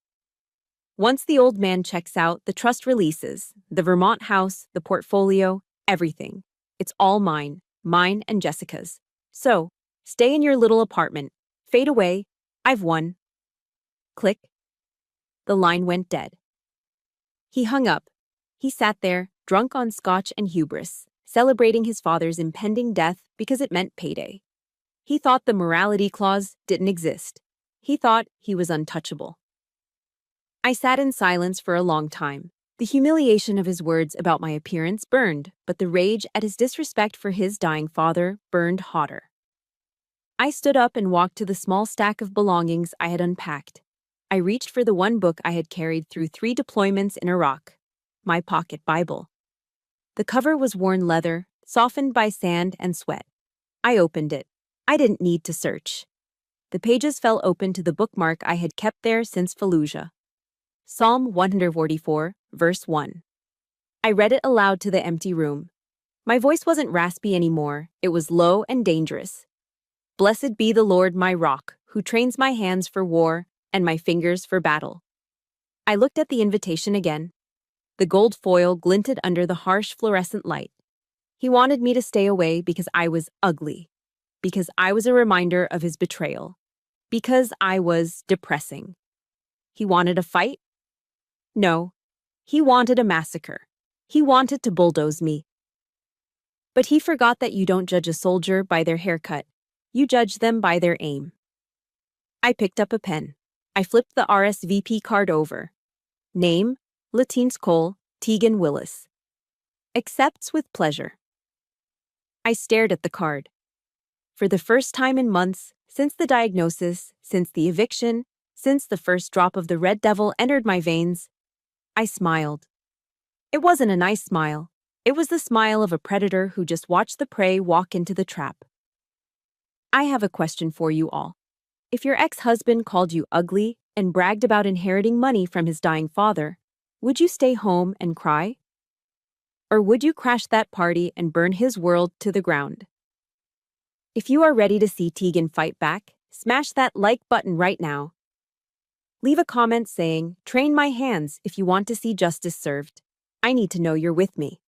Once the old man checks out, the trust releases, the Vermont house, the portfolio, everything. It's all mine and Jessica's. So, stay in your little apartment. Fade away. I've won. Click. The line went dead. He hung up. He sat there, drunk on scotch and hubris, celebrating his father's impending death because it meant payday. He thought the morality clause didn't exist. He thought he was untouchable. I sat in silence for a long time. The humiliation of his words about my appearance burned, but the rage at his disrespect for his dying father burned hotter. I stood up and walked to the small stack of belongings I had unpacked. I reached for the one book I had carried through 3 deployments in Iraq, my pocket Bible. The cover was worn leather, softened by sand and sweat. I opened it. I didn't need to search. The pages fell open to the bookmark I had kept there since Fallujah. Psalm 144, verse 1. I read it aloud to the empty room. My voice wasn't raspy anymore, it was low and dangerous. Blessed be the Lord my rock, who trains my hands for war and my fingers for battle. I looked at the invitation again. The gold foil glinted under the harsh fluorescent light. He wanted me to stay away because I was ugly, because I was a reminder of his betrayal, because I was depressing. He wanted a fight? No. He wanted a massacre. He wanted to bulldoze me. But he forgot that you don't judge a soldier by their haircut. You judge them by their aim. I picked up a pen. I flipped the RSVP card over. Name, Latence Cole, Tegan Willis. Accepts with pleasure. I stared at the card. For the first time in months, since the diagnosis, since the eviction, since the first drop of the red devil entered my veins, I smiled. It wasn't a nice smile. It was the smile of a predator who just watched the prey walk into the trap. I have a question for you all. If your ex-husband called you ugly and bragged about inheriting money from his dying father, would you stay home and cry? Or would you crash that party and burn his world to the ground? If you are ready to see Tegan fight back, smash that like button right now. Leave a comment saying, "Train my hands" if you want to see justice served. I need to know you're with me.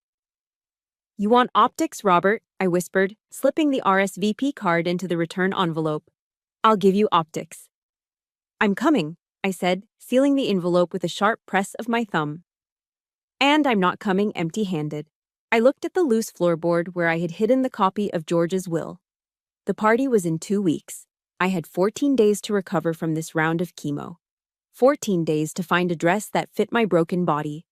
You want optics, Robert? I whispered, slipping the RSVP card into the return envelope. I'll give you optics. I'm coming, I said, sealing the envelope with a sharp press of my thumb. And I'm not coming empty-handed. I looked at the loose floorboard where I had hidden the copy of George's will. The party was in 2 weeks. I had 14 days to recover from this round of chemo. 14 days to find a dress that fit my broken body.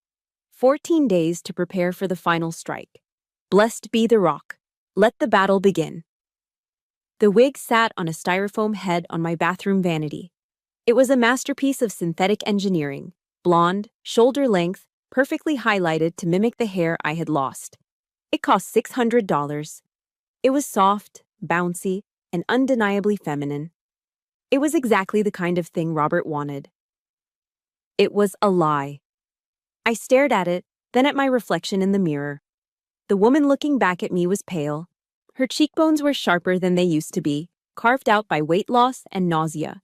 14 days to prepare for the final strike. Blessed be the rock. Let the battle begin. The wig sat on a styrofoam head on my bathroom vanity. It was a masterpiece of synthetic engineering, blonde, shoulder length, perfectly highlighted to mimic the hair I had lost. It cost $600. It was soft, bouncy, and undeniably feminine. It was exactly the kind of thing Robert wanted. It was a lie. I stared at it, then at my reflection in the mirror. The woman looking back at me was pale. Her cheekbones were sharper than they used to be, carved out by weight loss and nausea.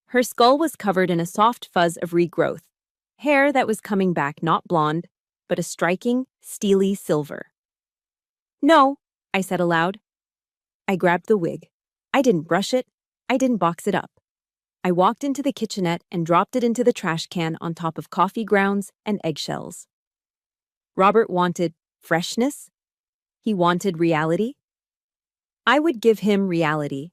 Her skull was covered in a soft fuzz of regrowth, hair that was coming back not blonde, but a striking, steely silver. No, I said aloud. I grabbed the wig. I didn't brush it. I didn't box it up. I walked into the kitchenette and dropped it into the trash can on top of coffee grounds and eggshells. Robert wanted freshness. He wanted reality. I would give him reality.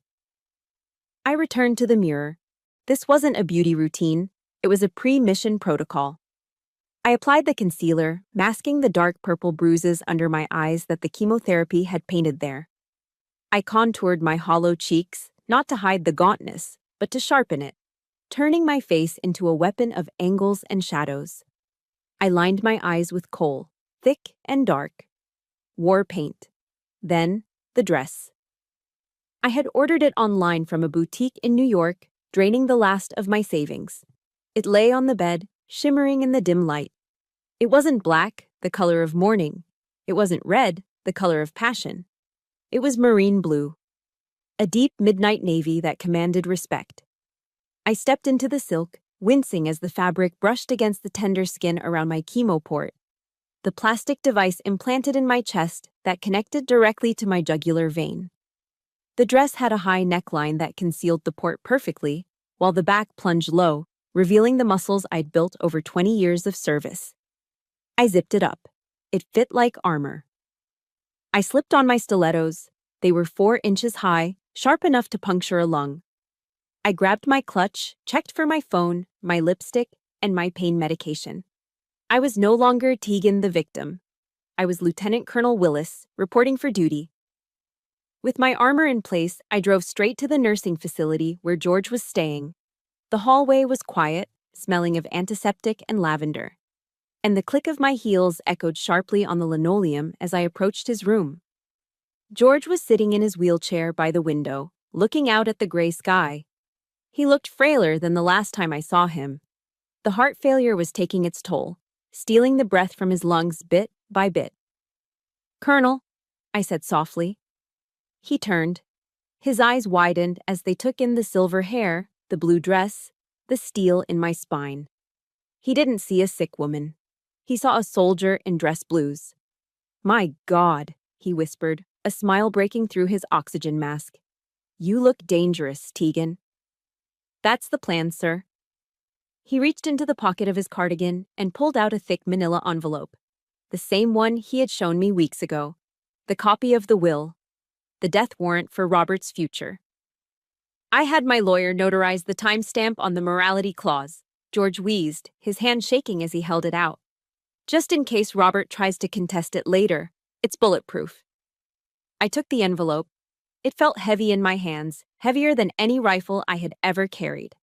I returned to the mirror. This wasn't a beauty routine. It was a pre-mission protocol. I applied the concealer, masking the dark purple bruises under my eyes that the chemotherapy had painted there. I contoured my hollow cheeks, not to hide the gauntness, but to sharpen it, turning my face into a weapon of angles and shadows. I lined my eyes with kohl, thick and dark. War paint. Then, the dress. I had ordered it online from a boutique in New York, draining the last of my savings. It lay on the bed, shimmering in the dim light. It wasn't black, the color of mourning. It wasn't red, the color of passion. It was marine blue. A deep midnight navy that commanded respect. I stepped into the silk, wincing as the fabric brushed against the tender skin around my chemo port. The plastic device implanted in my chest that connected directly to my jugular vein. The dress had a high neckline that concealed the port perfectly, while the back plunged low, revealing the muscles I'd built over 20 years of service. I zipped it up. It fit like armor. I slipped on my stilettos. They were 4 inches high, sharp enough to puncture a lung. I grabbed my clutch, checked for my phone, my lipstick, and my pain medication. I was no longer Tegan the victim. I was Lieutenant Colonel Willis, reporting for duty. With my armor in place, I drove straight to the nursing facility where George was staying. The hallway was quiet, smelling of antiseptic and lavender. And the click of my heels echoed sharply on the linoleum as I approached his room. George was sitting in his wheelchair by the window, looking out at the gray sky. He looked frailer than the last time I saw him. The heart failure was taking its toll, stealing the breath from his lungs bit by bit. "Colonel," I said softly. He turned. His eyes widened as they took in the silver hair, the blue dress, the steel in my spine. He didn't see a sick woman. He saw a soldier in dress blues. "My God," he whispered, a smile breaking through his oxygen mask. "You look dangerous, Tegan." "That's the plan, sir." He reached into the pocket of his cardigan and pulled out a thick manila envelope. The same one he had shown me weeks ago. The copy of the will. The death warrant for Robert's future. I had my lawyer notarize the timestamp on the morality clause. George wheezed, his hand shaking as he held it out. "Just in case Robert tries to contest it later, it's bulletproof." I took the envelope. It felt heavy in my hands, heavier than any rifle I had ever carried.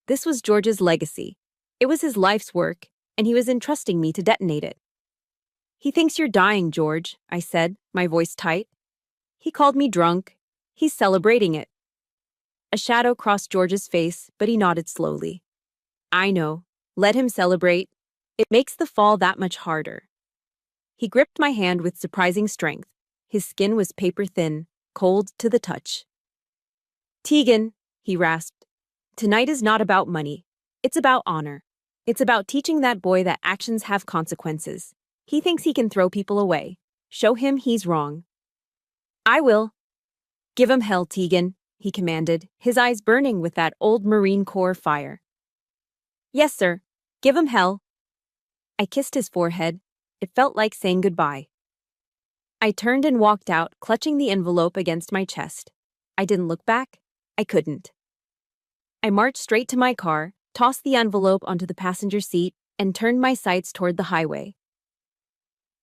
This was George's legacy. It was his life's work, and he was entrusting me to detonate it. "He thinks you're dying, George," I said, my voice tight. "He called me drunk. He's celebrating it." A shadow crossed George's face, but he nodded slowly. "I know. Let him celebrate. It makes the fall that much harder." He gripped my hand with surprising strength. His skin was paper-thin, cold to the touch. "Tegan," he rasped, "tonight is not about money. It's about honor. It's about teaching that boy that actions have consequences. He thinks he can throw people away. Show him he's wrong." "I will." "Give him hell, Tegan," he commanded, his eyes burning with that old Marine Corps fire. "Yes, sir. Give him hell." I kissed his forehead. It felt like saying goodbye. I turned and walked out, clutching the envelope against my chest. I didn't look back. I couldn't. I marched straight to my car, tossed the envelope onto the passenger seat, and turned my sights toward the highway.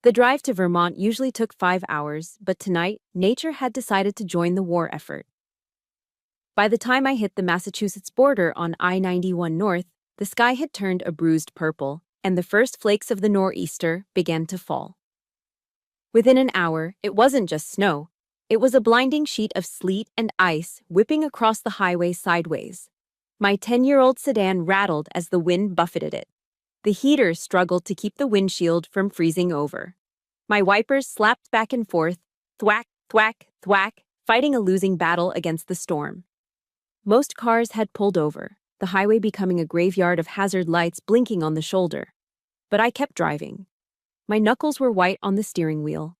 The drive to Vermont usually took 5 hours, but tonight, nature had decided to join the war effort. By the time I hit the Massachusetts border on I-91 North, the sky had turned a bruised purple, and the first flakes of the nor'easter began to fall. Within an hour, it wasn't just snow. It was a blinding sheet of sleet and ice whipping across the highway sideways. My 10-year-old sedan rattled as the wind buffeted it. The heater struggled to keep the windshield from freezing over. My wipers slapped back and forth, thwack, thwack, thwack, fighting a losing battle against the storm. Most cars had pulled over, the highway becoming a graveyard of hazard lights blinking on the shoulder. But I kept driving. My knuckles were white on the steering wheel.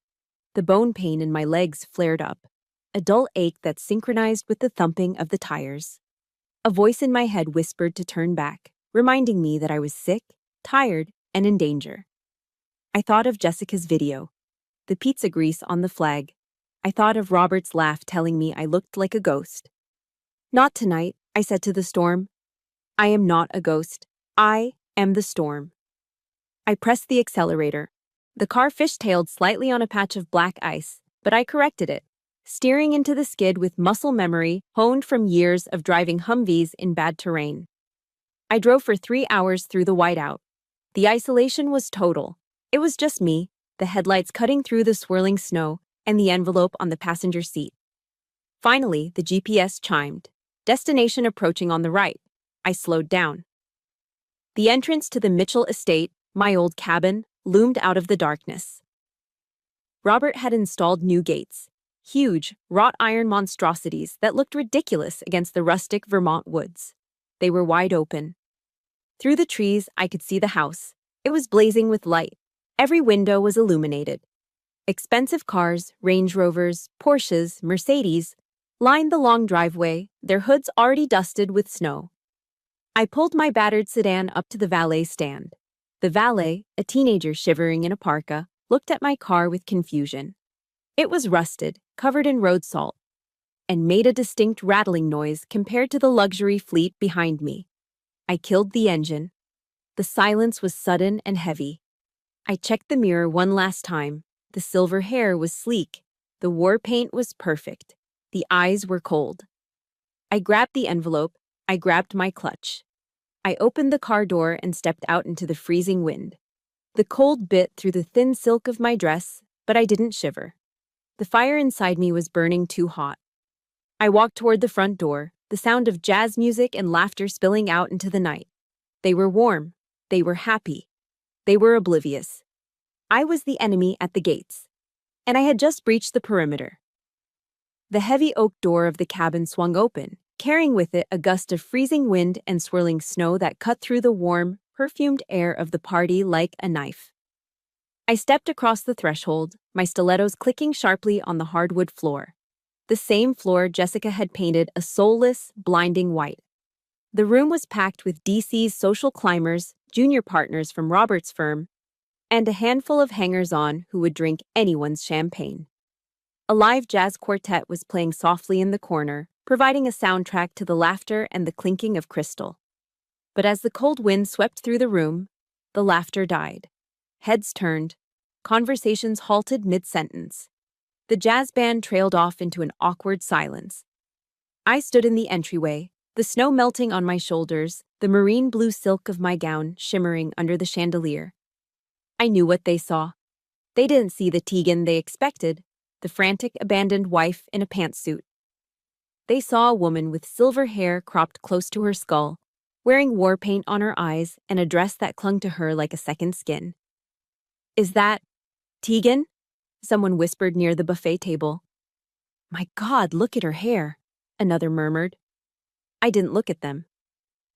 The bone pain in my legs flared up, a dull ache that synchronized with the thumping of the tires. A voice in my head whispered to turn back, reminding me that I was sick, tired, and in danger. I thought of Jessica's video, the pizza grease on the flag. I thought of Robert's laugh telling me I looked like a ghost. "Not tonight," I said to the storm. "I am not a ghost. I am the storm." I pressed the accelerator. The car fishtailed slightly on a patch of black ice, but I corrected it, steering into the skid with muscle memory honed from years of driving Humvees in bad terrain. I drove for 3 hours through the whiteout. The isolation was total. It was just me, the headlights cutting through the swirling snow, and the envelope on the passenger seat. Finally, the GPS chimed. Destination approaching on the right. I slowed down. The entrance to the Mitchell estate, my old cabin, loomed out of the darkness. Robert had installed new gates, huge, wrought iron monstrosities that looked ridiculous against the rustic Vermont woods. They were wide open. Through the trees, I could see the house. It was blazing with light. Every window was illuminated. Expensive cars, Range Rovers, Porsches, Mercedes, lined the long driveway, their hoods already dusted with snow. I pulled my battered sedan up to the valet stand. The valet, a teenager shivering in a parka, looked at my car with confusion. It was rusted, covered in road salt, and made a distinct rattling noise compared to the luxury fleet behind me. I killed the engine. The silence was sudden and heavy. I checked the mirror one last time. The silver hair was sleek. The war paint was perfect. The eyes were cold. I grabbed the envelope. I grabbed my clutch. I opened the car door and stepped out into the freezing wind. The cold bit through the thin silk of my dress, but I didn't shiver. The fire inside me was burning too hot. I walked toward the front door, the sound of jazz music and laughter spilling out into the night. They were warm. They were happy. They were oblivious. I was the enemy at the gates, and I had just breached the perimeter. The heavy oak door of the cabin swung open, carrying with it a gust of freezing wind and swirling snow that cut through the warm, perfumed air of the party like a knife. I stepped across the threshold, my stilettos clicking sharply on the hardwood floor. The same floor Jessica had painted a soulless, blinding white. The room was packed with DC's social climbers, junior partners from Robert's firm, and a handful of hangers-on who would drink anyone's champagne. A live jazz quartet was playing softly in the corner, providing a soundtrack to the laughter and the clinking of crystal. But as the cold wind swept through the room, the laughter died. Heads turned, conversations halted mid-sentence. The jazz band trailed off into an awkward silence. I stood in the entryway, the snow melting on my shoulders, the marine blue silk of my gown shimmering under the chandelier. I knew what they saw. They didn't see the Tegan they expected, the frantic, abandoned wife in a pantsuit. They saw a woman with silver hair cropped close to her skull, wearing war paint on her eyes and a dress that clung to her like a second skin. "Is that Tegan?" someone whispered near the buffet table. "My God, look at her hair," another murmured. I didn't look at them.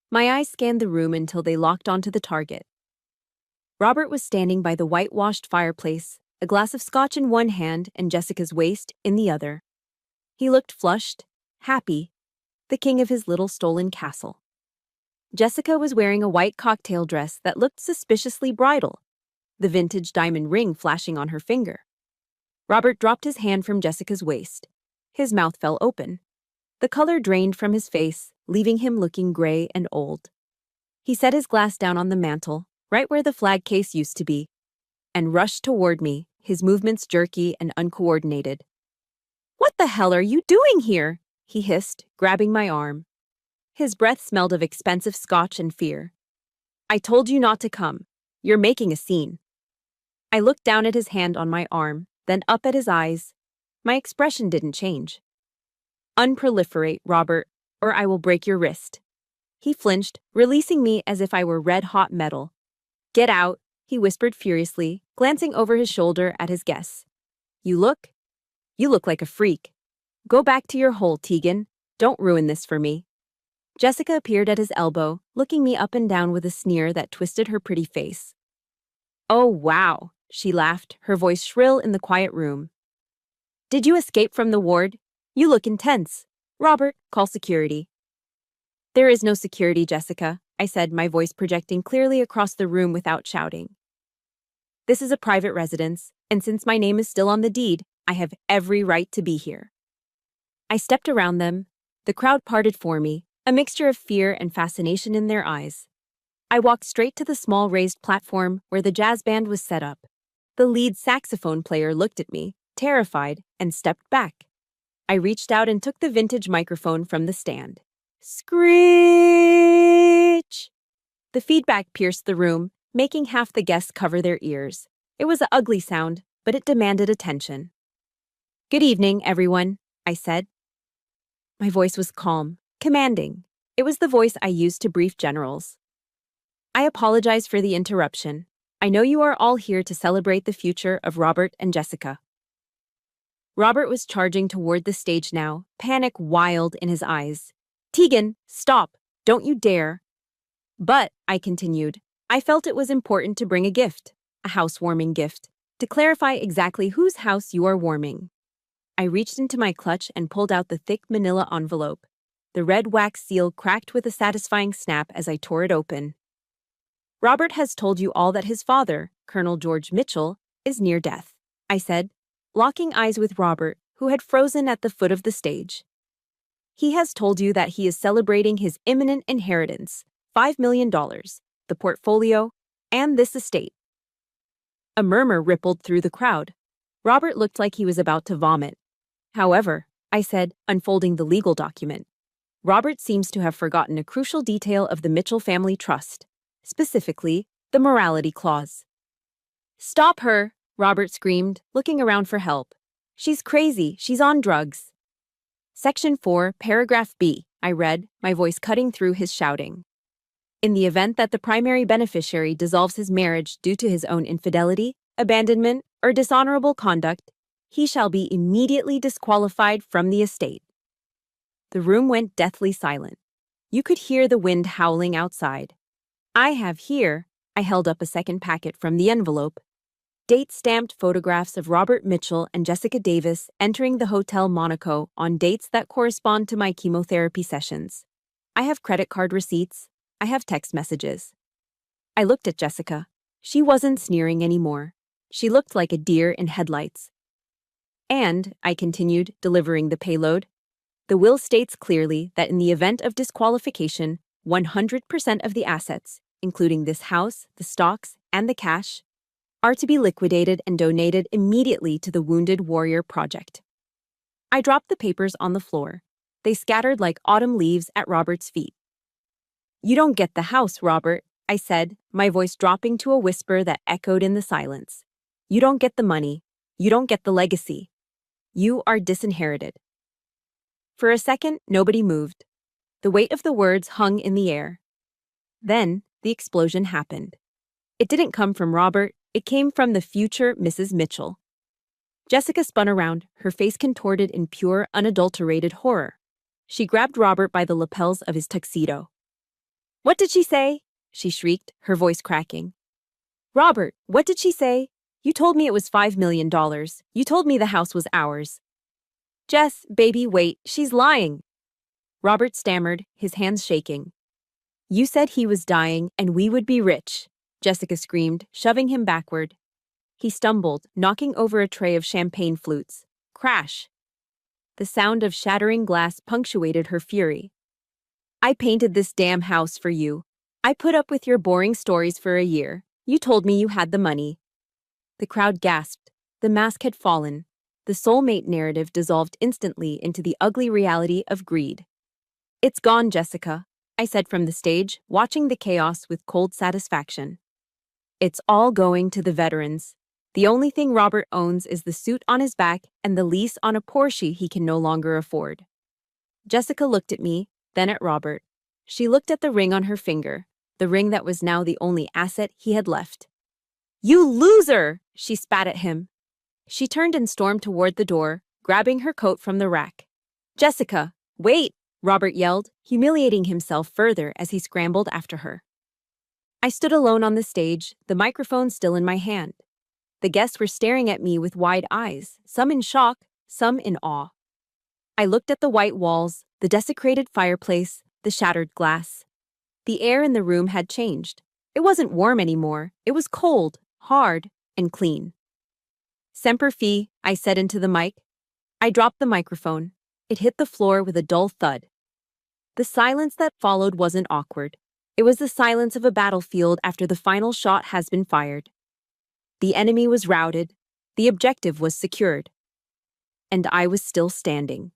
My eyes scanned the room until they locked onto the target. Robert was standing by the whitewashed fireplace, a glass of scotch in one hand and Jessica's waist in the other. He looked flushed, happy, the king of his little stolen castle. Jessica was wearing a white cocktail dress that looked suspiciously bridal, the vintage diamond ring flashing on her finger. Robert dropped his hand from Jessica's waist. His mouth fell open. The color drained from his face, leaving him looking gray and old. He set his glass down on the mantel, right where the flag case used to be, and rushed toward me, his movements jerky and uncoordinated. "What the hell are you doing here?" he hissed, grabbing my arm. His breath smelled of expensive scotch and fear. "I told you not to come. You're making a scene." I looked down at his hand on my arm, then up at his eyes. My expression didn't change. "Unproliferate, Robert, or I will break your wrist." He flinched, releasing me as if I were red-hot metal. "Get out," he whispered furiously, glancing over his shoulder at his guests. You look like a freak. Go back to your hole, Tegan. Don't ruin this for me." Jessica appeared at his elbow, looking me up and down with a sneer that twisted her pretty face. "Oh, wow," she laughed, her voice shrill in the quiet room. "Did you escape from the ward? You look intense. Robert, call security." "There is no security, Jessica," I said, my voice projecting clearly across the room without shouting. "This is a private residence, and since my name is still on the deed, I have every right to be here." I stepped around them. The crowd parted for me, a mixture of fear and fascination in their eyes. I walked straight to the small raised platform where the jazz band was set up. The lead saxophone player looked at me, terrified, and stepped back. I reached out and took the vintage microphone from the stand. Screech! The feedback pierced the room, making half the guests cover their ears. It was an ugly sound, but it demanded attention. "Good evening, everyone," I said. My voice was calm, commanding. It was the voice I used to brief generals. "I apologize for the interruption. I know you are all here to celebrate the future of Robert and Jessica." Robert was charging toward the stage now, panic wild in his eyes. "Tegan, stop! Don't you dare!" "But," I continued, "I felt it was important to bring a gift, a housewarming gift, to clarify exactly whose house you are warming." I reached into my clutch and pulled out the thick manila envelope. The red wax seal cracked with a satisfying snap as I tore it open. "Robert has told you all that his father, Colonel George Mitchell, is near death," I said, locking eyes with Robert, who had frozen at the foot of the stage. "He has told you that he is celebrating his imminent inheritance, $5 million, the portfolio, and this estate." A murmur rippled through the crowd. Robert looked like he was about to vomit. "However," I said, unfolding the legal document, "Robert seems to have forgotten a crucial detail of the Mitchell family trust, specifically the morality clause." "Stop her!" Robert screamed, looking around for help. "She's crazy. She's on drugs." "Section 4, Paragraph B," I read, my voice cutting through his shouting. "In the event that the primary beneficiary dissolves his marriage due to his own infidelity, abandonment, or dishonorable conduct, he shall be immediately disqualified from the estate." The room went deathly silent. You could hear the wind howling outside. I have here, I held up a second packet from the envelope. Date-stamped photographs of Robert Mitchell and Jessica Davis entering the Hotel Monaco on dates that correspond to my chemotherapy sessions. I have credit card receipts. I have text messages. I looked at Jessica. She wasn't sneering anymore. She looked like a deer in headlights. And, I continued, delivering the payload, the will states clearly that in the event of disqualification, 100% of the assets, including this house, the stocks, and the cash, are to be liquidated and donated immediately to the Wounded Warrior Project. I dropped the papers on the floor. They scattered like autumn leaves at Robert's feet. You don't get the house, Robert, I said, my voice dropping to a whisper that echoed in the silence. You don't get the money. You don't get the legacy. You are disinherited. For a second, nobody moved. The weight of the words hung in the air. Then, the explosion happened. It didn't come from Robert, it came from the future Mrs. Mitchell. Jessica spun around, her face contorted in pure, unadulterated horror. She grabbed Robert by the lapels of his tuxedo. What did she say? She shrieked, her voice cracking. Robert, what did she say? You told me it was $5 million. You told me the house was ours. Jess, baby, wait, she's lying. Robert stammered, his hands shaking. You said he was dying and we would be rich, Jessica screamed, shoving him backward. He stumbled, knocking over a tray of champagne flutes. Crash! The sound of shattering glass punctuated her fury. I painted this damn house for you. I put up with your boring stories for a year. You told me you had the money. The crowd gasped. The mask had fallen. The soulmate narrative dissolved instantly into the ugly reality of greed. It's gone, Jessica, I said from the stage, watching the chaos with cold satisfaction. It's all going to the veterans. The only thing Robert owns is the suit on his back and the lease on a Porsche he can no longer afford. Jessica looked at me, then at Robert. She looked at the ring on her finger, the ring that was now the only asset he had left. You loser! She spat at him. She turned and stormed toward the door, grabbing her coat from the rack. Jessica, wait! Robert yelled, humiliating himself further as he scrambled after her. I stood alone on the stage, the microphone still in my hand. The guests were staring at me with wide eyes, some in shock, some in awe. I looked at the white walls, the desecrated fireplace, the shattered glass. The air in the room had changed. It wasn't warm anymore. It was cold, hard, and clean. Semper Fi, I said into the mic. I dropped the microphone. It hit the floor with a dull thud. The silence that followed wasn't awkward. It was the silence of a battlefield after the final shot has been fired. The enemy was routed. The objective was secured. And I was still standing.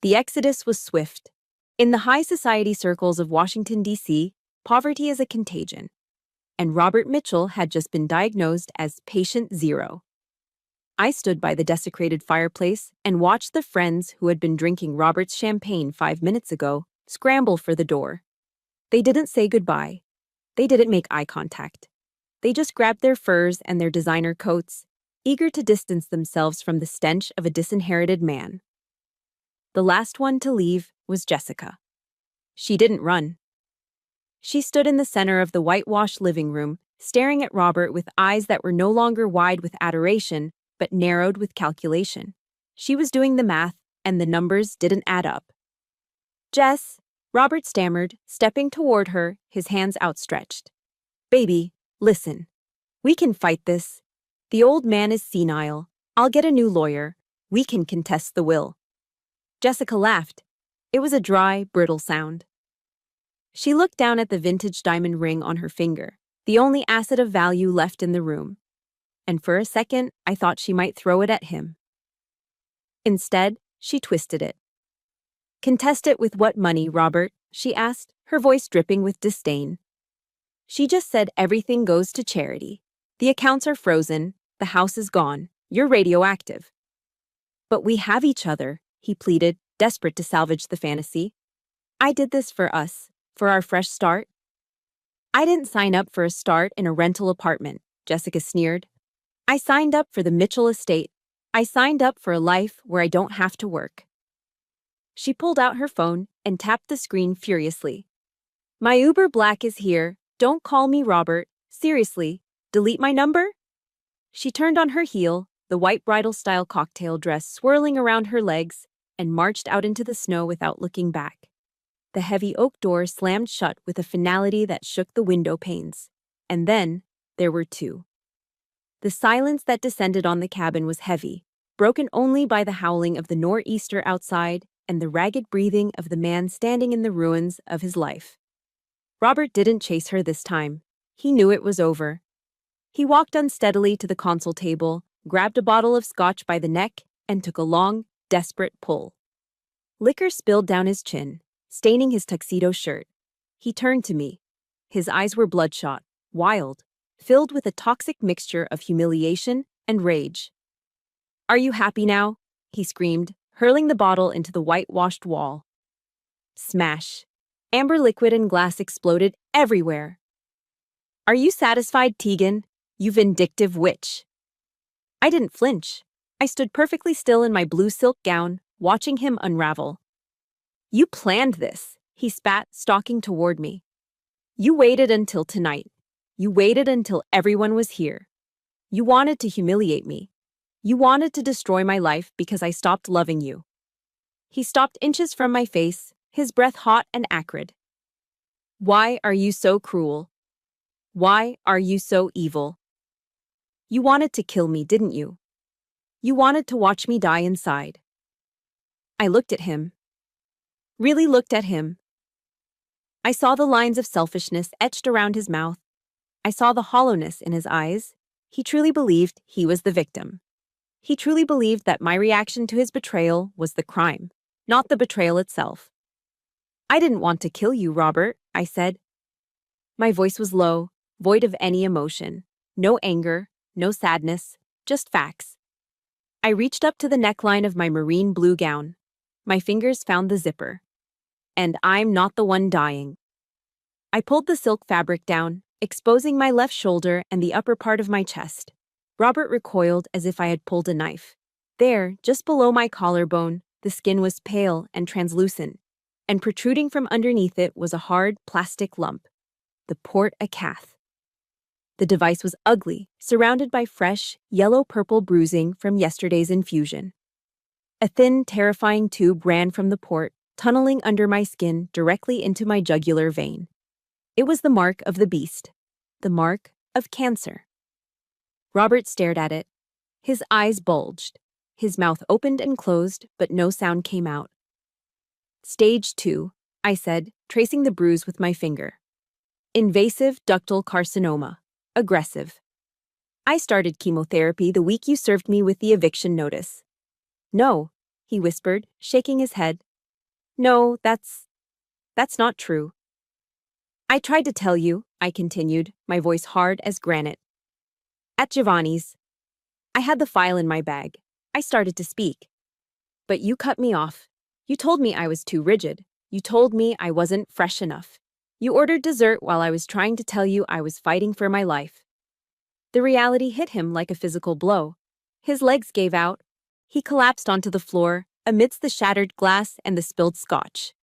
The exodus was swift. In the high society circles of Washington, D.C., poverty is a contagion. And Robert Mitchell had just been diagnosed as patient zero. I stood by the desecrated fireplace and watched the friends who had been drinking Robert's champagne 5 minutes ago scramble for the door. They didn't say goodbye. They didn't make eye contact. They just grabbed their furs and their designer coats, eager to distance themselves from the stench of a disinherited man. The last one to leave was Jessica. She didn't run. She stood in the center of the whitewashed living room, staring at Robert with eyes that were no longer wide with adoration, but narrowed with calculation. She was doing the math, and the numbers didn't add up. Jess, Robert stammered, stepping toward her, his hands outstretched. Baby, listen. We can fight this. The old man is senile. I'll get a new lawyer. We can contest the will. Jessica laughed. It was a dry, brittle sound. She looked down at the vintage diamond ring on her finger, the only asset of value left in the room. And for a second, I thought she might throw it at him. Instead, she twisted it. Contest it with what money, Robert? She asked, her voice dripping with disdain. She just said everything goes to charity. The accounts are frozen, the house is gone, you're radioactive. But we have each other, he pleaded, desperate to salvage the fantasy. I did this for us, for our fresh start. I didn't sign up for a start in a rental apartment, Jessica sneered. I signed up for the Mitchell estate. I signed up for a life where I don't have to work. She pulled out her phone and tapped the screen furiously. My Uber Black is here. Don't call me Robert. Seriously, delete my number? She turned on her heel, the white bridal-style cocktail dress swirling around her legs, and marched out into the snow without looking back. The heavy oak door slammed shut with a finality that shook the window panes. And then, there were two. The silence that descended on the cabin was heavy, broken only by the howling of the nor'easter outside and the ragged breathing of the man standing in the ruins of his life. Robert didn't chase her this time. He knew it was over. He walked unsteadily to the console table, grabbed a bottle of scotch by the neck, and took a long, desperate pull. Liquor spilled down his chin, staining his tuxedo shirt. He turned to me. His eyes were bloodshot, wild, filled with a toxic mixture of humiliation and rage. "Are you happy now?" he screamed, hurling the bottle into the whitewashed wall. Smash. Amber liquid and glass exploded everywhere. "Are you satisfied, Tegan? You vindictive witch." I didn't flinch. I stood perfectly still in my blue silk gown, watching him unravel. "You planned this," he spat, stalking toward me. "You waited until tonight. You waited until everyone was here. You wanted to humiliate me. You wanted to destroy my life because I stopped loving you." He stopped inches from my face, his breath hot and acrid. "Why are you so cruel? Why are you so evil? You wanted to kill me, didn't you? You wanted to watch me die inside." I looked at him. Really looked at him. I saw the lines of selfishness etched around his mouth. I saw the hollowness in his eyes. He truly believed he was the victim. He truly believed that my reaction to his betrayal was the crime, not the betrayal itself. "I didn't want to kill you, Robert," I said. My voice was low, void of any emotion. No anger, no sadness, just facts. I reached up to the neckline of my marine blue gown. My fingers found the zipper. "And I'm not the one dying." I pulled the silk fabric down, exposing my left shoulder and the upper part of my chest. Robert recoiled as if I had pulled a knife. There, just below my collarbone, the skin was pale and translucent, and protruding from underneath it was a hard, plastic lump. The port-a-cath. The device was ugly, surrounded by fresh, yellow-purple bruising from yesterday's infusion. A thin, terrifying tube ran from the port, tunneling under my skin directly into my jugular vein. It was the mark of the beast. The mark of cancer. Robert stared at it. His eyes bulged. His mouth opened and closed, but no sound came out. "Stage 2, I said, tracing the bruise with my finger. "Invasive ductal carcinoma. Aggressive. I started chemotherapy the week you served me with the eviction notice." "No," he whispered, shaking his head. "No, that's not true." "I tried to tell you," I continued, my voice hard as granite. "At Giovanni's. I had the file in my bag. I started to speak. But you cut me off. You told me I was too rigid. You told me I wasn't fresh enough. You ordered dessert while I was trying to tell you I was fighting for my life." The reality hit him like a physical blow. His legs gave out. He collapsed onto the floor, amidst the shattered glass and the spilled scotch.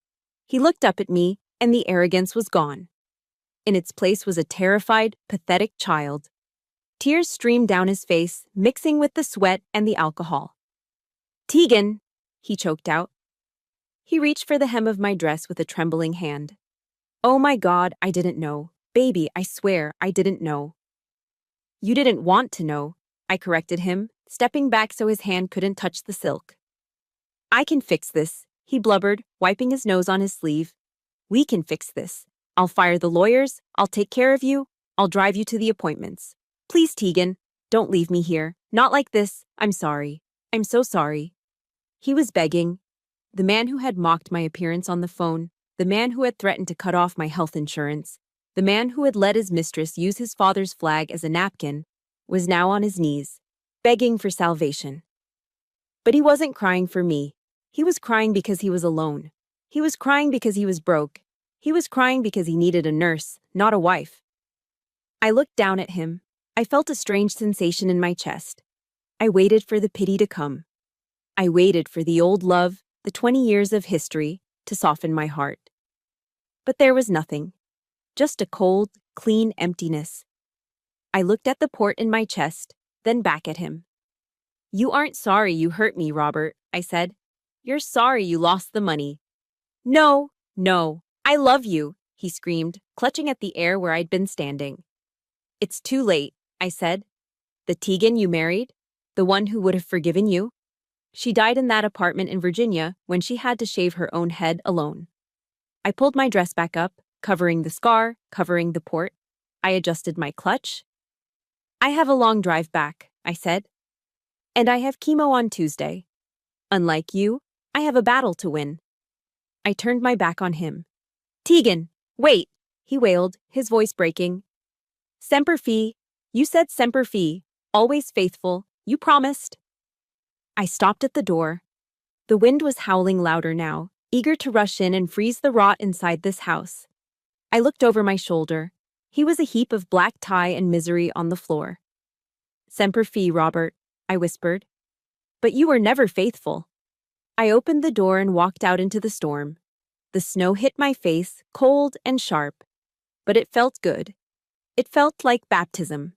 He looked up at me, and the arrogance was gone. In its place was a terrified, pathetic child. Tears streamed down his face, mixing with the sweat and the alcohol. "Tegan," he choked out. He reached for the hem of my dress with a trembling hand. "Oh my God, I didn't know. Baby, I swear, I didn't know." "You didn't want to know," I corrected him, stepping back so his hand couldn't touch the silk. "I can fix this," he blubbered, wiping his nose on his sleeve. "We can fix this. I'll fire the lawyers, I'll take care of you, I'll drive you to the appointments. Please, Tegan, don't leave me here. Not like this. I'm sorry. I'm so sorry." He was begging. The man who had mocked my appearance on the phone, the man who had threatened to cut off my health insurance, the man who had let his mistress use his father's flag as a napkin, was now on his knees, begging for salvation. But he wasn't crying for me. He was crying because he was alone. He was crying because he was broke. He was crying because he needed a nurse, not a wife. I looked down at him. I felt a strange sensation in my chest. I waited for the pity to come. I waited for the old love, the 20 years of history, to soften my heart. But there was nothing. just a cold, clean emptiness. I looked at the port in my chest, then back at him. "You aren't sorry you hurt me, Robert," I said. "You're sorry you lost the money." "No, no, I love you," he screamed, clutching at the air where I'd been standing. "It's too late," I said. "The Tegan you married? The one who would have forgiven you? She died in that apartment in Virginia when she had to shave her own head alone." I pulled my dress back up, covering the scar, covering the port. I adjusted my clutch. "I have a long drive back," I said. "And I have chemo on Tuesday. Unlike you, I have a battle to win." I turned my back on him. "Tegan, wait," he wailed, his voice breaking. "Semper Fi. You said Semper Fi. Always faithful. You promised." I stopped at the door. The wind was howling louder now, eager to rush in and freeze the rot inside this house. I looked over my shoulder. He was a heap of black tie and misery on the floor. "Semper Fi, Robert," I whispered. "But you were never faithful." I opened the door and walked out into the storm. The snow hit my face, cold and sharp. But it felt good. It felt like baptism.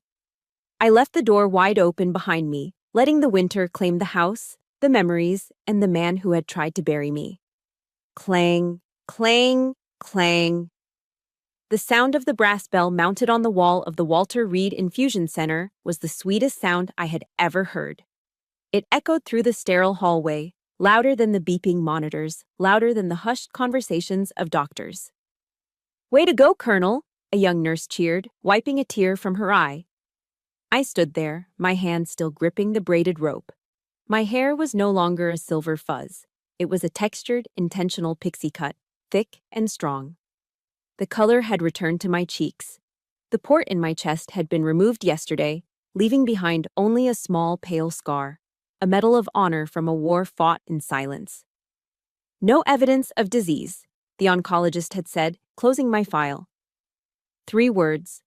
I left the door wide open behind me, letting the winter claim the house, the memories, and the man who had tried to bury me. Clang, clang, clang. The sound of the brass bell mounted on the wall of the Walter Reed Infusion Center was the sweetest sound I had ever heard. It echoed through the sterile hallway, louder than the beeping monitors, louder than the hushed conversations of doctors. "Way to go, Colonel," a young nurse cheered, wiping a tear from her eye. I stood there, my hand still gripping the braided rope. My hair was no longer a silver fuzz. It was a textured, intentional pixie cut, thick and strong. The color had returned to my cheeks. The port in my chest had been removed yesterday, leaving behind only a small, pale scar, a medal of honor from a war fought in silence. "No evidence of disease," the oncologist had said, closing my file. 3 words,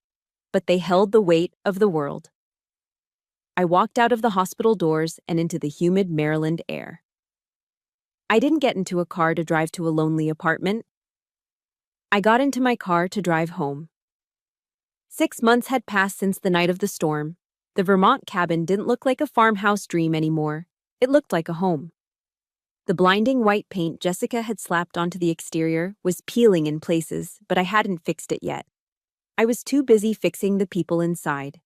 but they held the weight of the world. I walked out of the hospital doors and into the humid Maryland air. I didn't get into a car to drive to a lonely apartment. I got into my car to drive home. 6 months had passed since the night of the storm. The Vermont cabin didn't look like a farmhouse dream anymore. It looked like a home. The blinding white paint Jessica had slapped onto the exterior was peeling in places, but I hadn't fixed it yet. I was too busy fixing the people inside.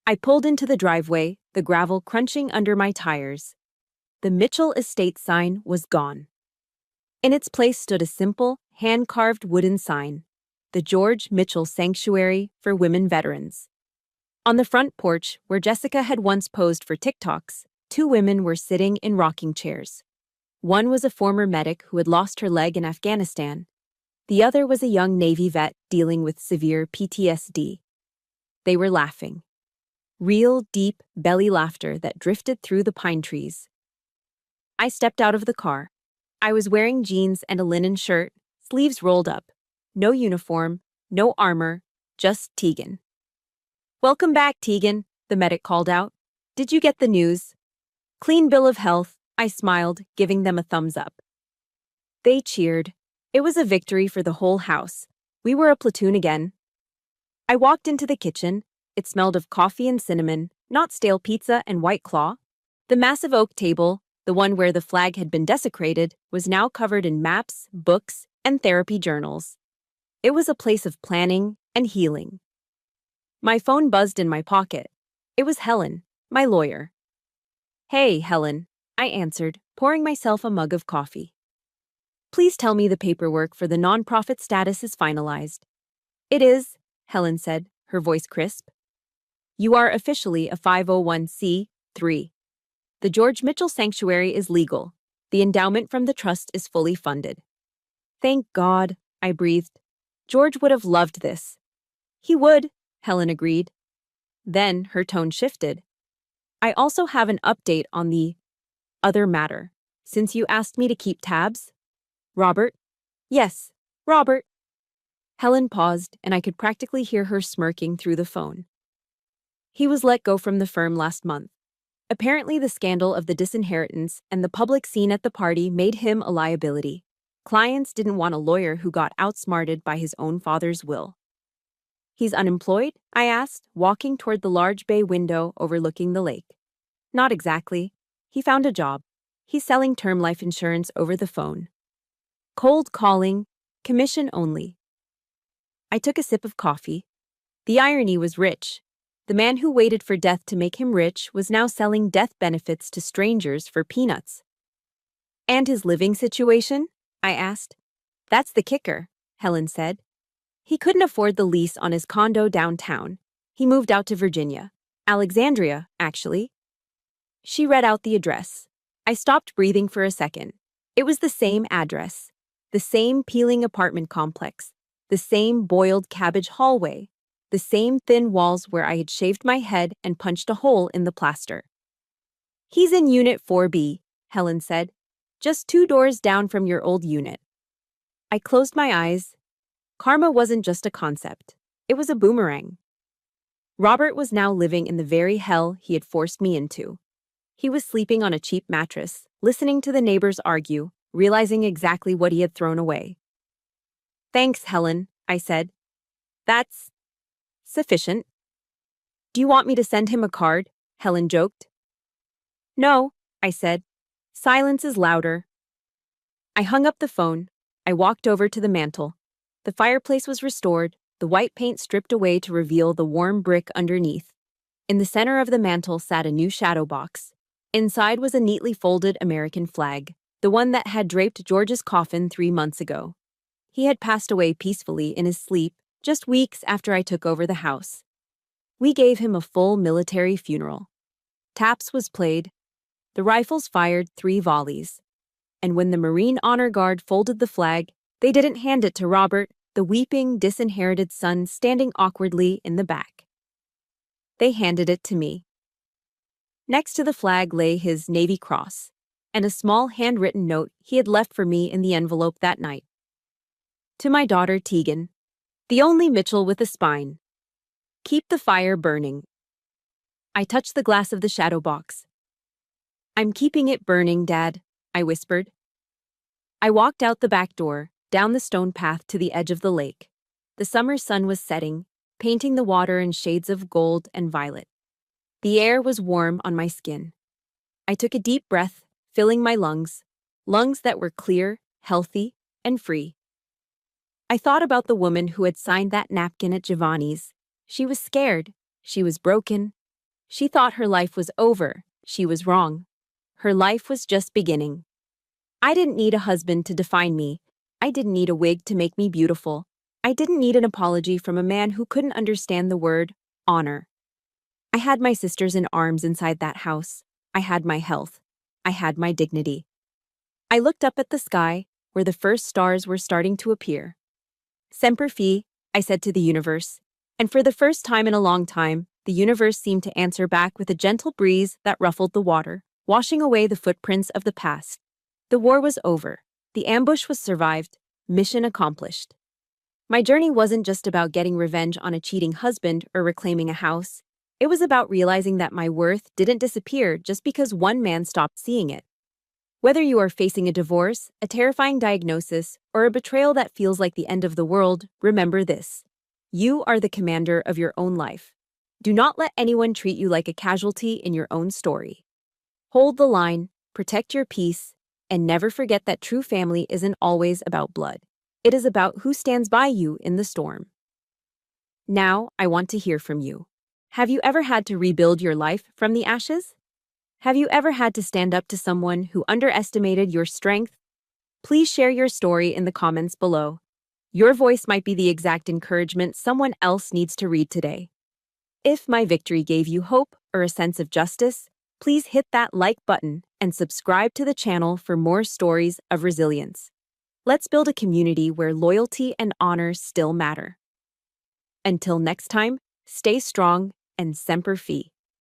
I pulled into the driveway, the gravel crunching under my tires. The Mitchell Estate sign was gone. In its place stood a simple, hand-carved wooden sign, the George Mitchell Sanctuary for Women Veterans. On the front porch, where Jessica had once posed for TikToks, 2 women were sitting in rocking chairs. One was a former medic who had lost her leg in Afghanistan. The other was a young Navy vet dealing with severe PTSD. They were laughing. Real, deep, belly laughter that drifted through the pine trees. I stepped out of the car. I was wearing jeans and a linen shirt, sleeves rolled up. No uniform, no armor, just Tegan. "Welcome back, Tegan," the medic called out. "Did you get the news?" "Clean bill of health," I smiled, giving them a thumbs up. They cheered. It was a victory for the whole house. We were a platoon again. I walked into the kitchen. It smelled of coffee and cinnamon, not stale pizza and White Claw. The massive oak table, the one where the flag had been desecrated, was now covered in maps, books, and therapy journals. It was a place of planning and healing. My phone buzzed in my pocket. It was Helen, my lawyer. "Hey, Helen," I answered, pouring myself a mug of coffee. "Please tell me the paperwork for the nonprofit status is finalized." "It is," Helen said, her voice crisp. "You are officially a 501c3. The George Mitchell Sanctuary is legal. The endowment from the trust is fully funded." "Thank God," I breathed. "George would have loved this." "He would," Helen agreed. Then her tone shifted. "I also have an update on the other matter, since you asked me to keep tabs." "Robert?" "Yes, Robert." Helen paused, and I could practically hear her smirking through the phone. "He was let go from the firm last month. Apparently the scandal of the disinheritance and the public scene at the party made him a liability. Clients didn't want a lawyer who got outsmarted by his own father's will. He's unemployed? I asked, walking toward the large bay window overlooking the lake. Not exactly. He found a job. He's selling term life insurance over the phone. Cold calling, commission only. I took a sip of coffee. The irony was rich. The man who waited for death to make him rich was now selling death benefits to strangers for peanuts. And his living situation? I asked. That's the kicker, Helen said. He couldn't afford the lease on his condo downtown. He moved out to Virginia. Alexandria, actually. She read out the address. I stopped breathing for a second. It was the same address. The same peeling apartment complex. The same boiled cabbage hallway. The same thin walls where I had shaved my head and punched a hole in the plaster. He's in Unit 4B, Helen said. Just 2 doors down from your old unit. I closed my eyes. Karma wasn't just a concept. It was a boomerang. Robert was now living in the very hell he had forced me into. He was sleeping on a cheap mattress, listening to the neighbors argue, realizing exactly what he had thrown away. Thanks, Helen, I said. That's sufficient. Do you want me to send him a card? Helen joked. No, I said. Silence is louder. I hung up the phone. I walked over to the mantel. The fireplace was restored, the white paint stripped away to reveal the warm brick underneath. In the center of the mantel sat a new shadow box. Inside was a neatly folded American flag, the one that had draped George's coffin 3 months ago. He had passed away peacefully in his sleep just weeks after I took over the house. We gave him a full military funeral. Taps was played. The rifles fired 3 volleys. And when the Marine Honor Guard folded the flag, they didn't hand it to Robert, the weeping, disinherited son standing awkwardly in the back. They handed it to me. Next to the flag lay his Navy Cross, and a small handwritten note he had left for me in the envelope that night. To my daughter Tegan, the only Mitchell with a spine. Keep the fire burning. I touched the glass of the shadow box. I'm keeping it burning, Dad, I whispered. I walked out the back door, down the stone path to the edge of the lake. The summer sun was setting, painting the water in shades of gold and violet. The air was warm on my skin. I took a deep breath, filling my lungs that were clear, healthy, and free. I thought about the woman who had signed that napkin at Giovanni's. She was scared. She was broken. She thought her life was over. She was wrong. Her life was just beginning. I didn't need a husband to define me. I didn't need a wig to make me beautiful. I didn't need an apology from a man who couldn't understand the word honor. I had my sisters in arms inside that house. I had my health. I had my dignity. I looked up at the sky, where the first stars were starting to appear. Semper Fi, I said to the universe, and for the first time in a long time, the universe seemed to answer back with a gentle breeze that ruffled the water, washing away the footprints of the past. The war was over. The ambush was survived. Mission accomplished. My journey wasn't just about getting revenge on a cheating husband or reclaiming a house. It was about realizing that my worth didn't disappear just because one man stopped seeing it. Whether you are facing a divorce, a terrifying diagnosis, or a betrayal that feels like the end of the world, remember this. You are the commander of your own life. Do not let anyone treat you like a casualty in your own story. Hold the line, protect your peace, and never forget that true family isn't always about blood. It is about who stands by you in the storm. Now, I want to hear from you. Have you ever had to rebuild your life from the ashes? Have you ever had to stand up to someone who underestimated your strength? Please share your story in the comments below. Your voice might be the exact encouragement someone else needs to read today. If my victory gave you hope or a sense of justice, please hit that like button and subscribe to the channel for more stories of resilience. Let's build a community where loyalty and honor still matter. Until next time, stay strong and Semper Fi.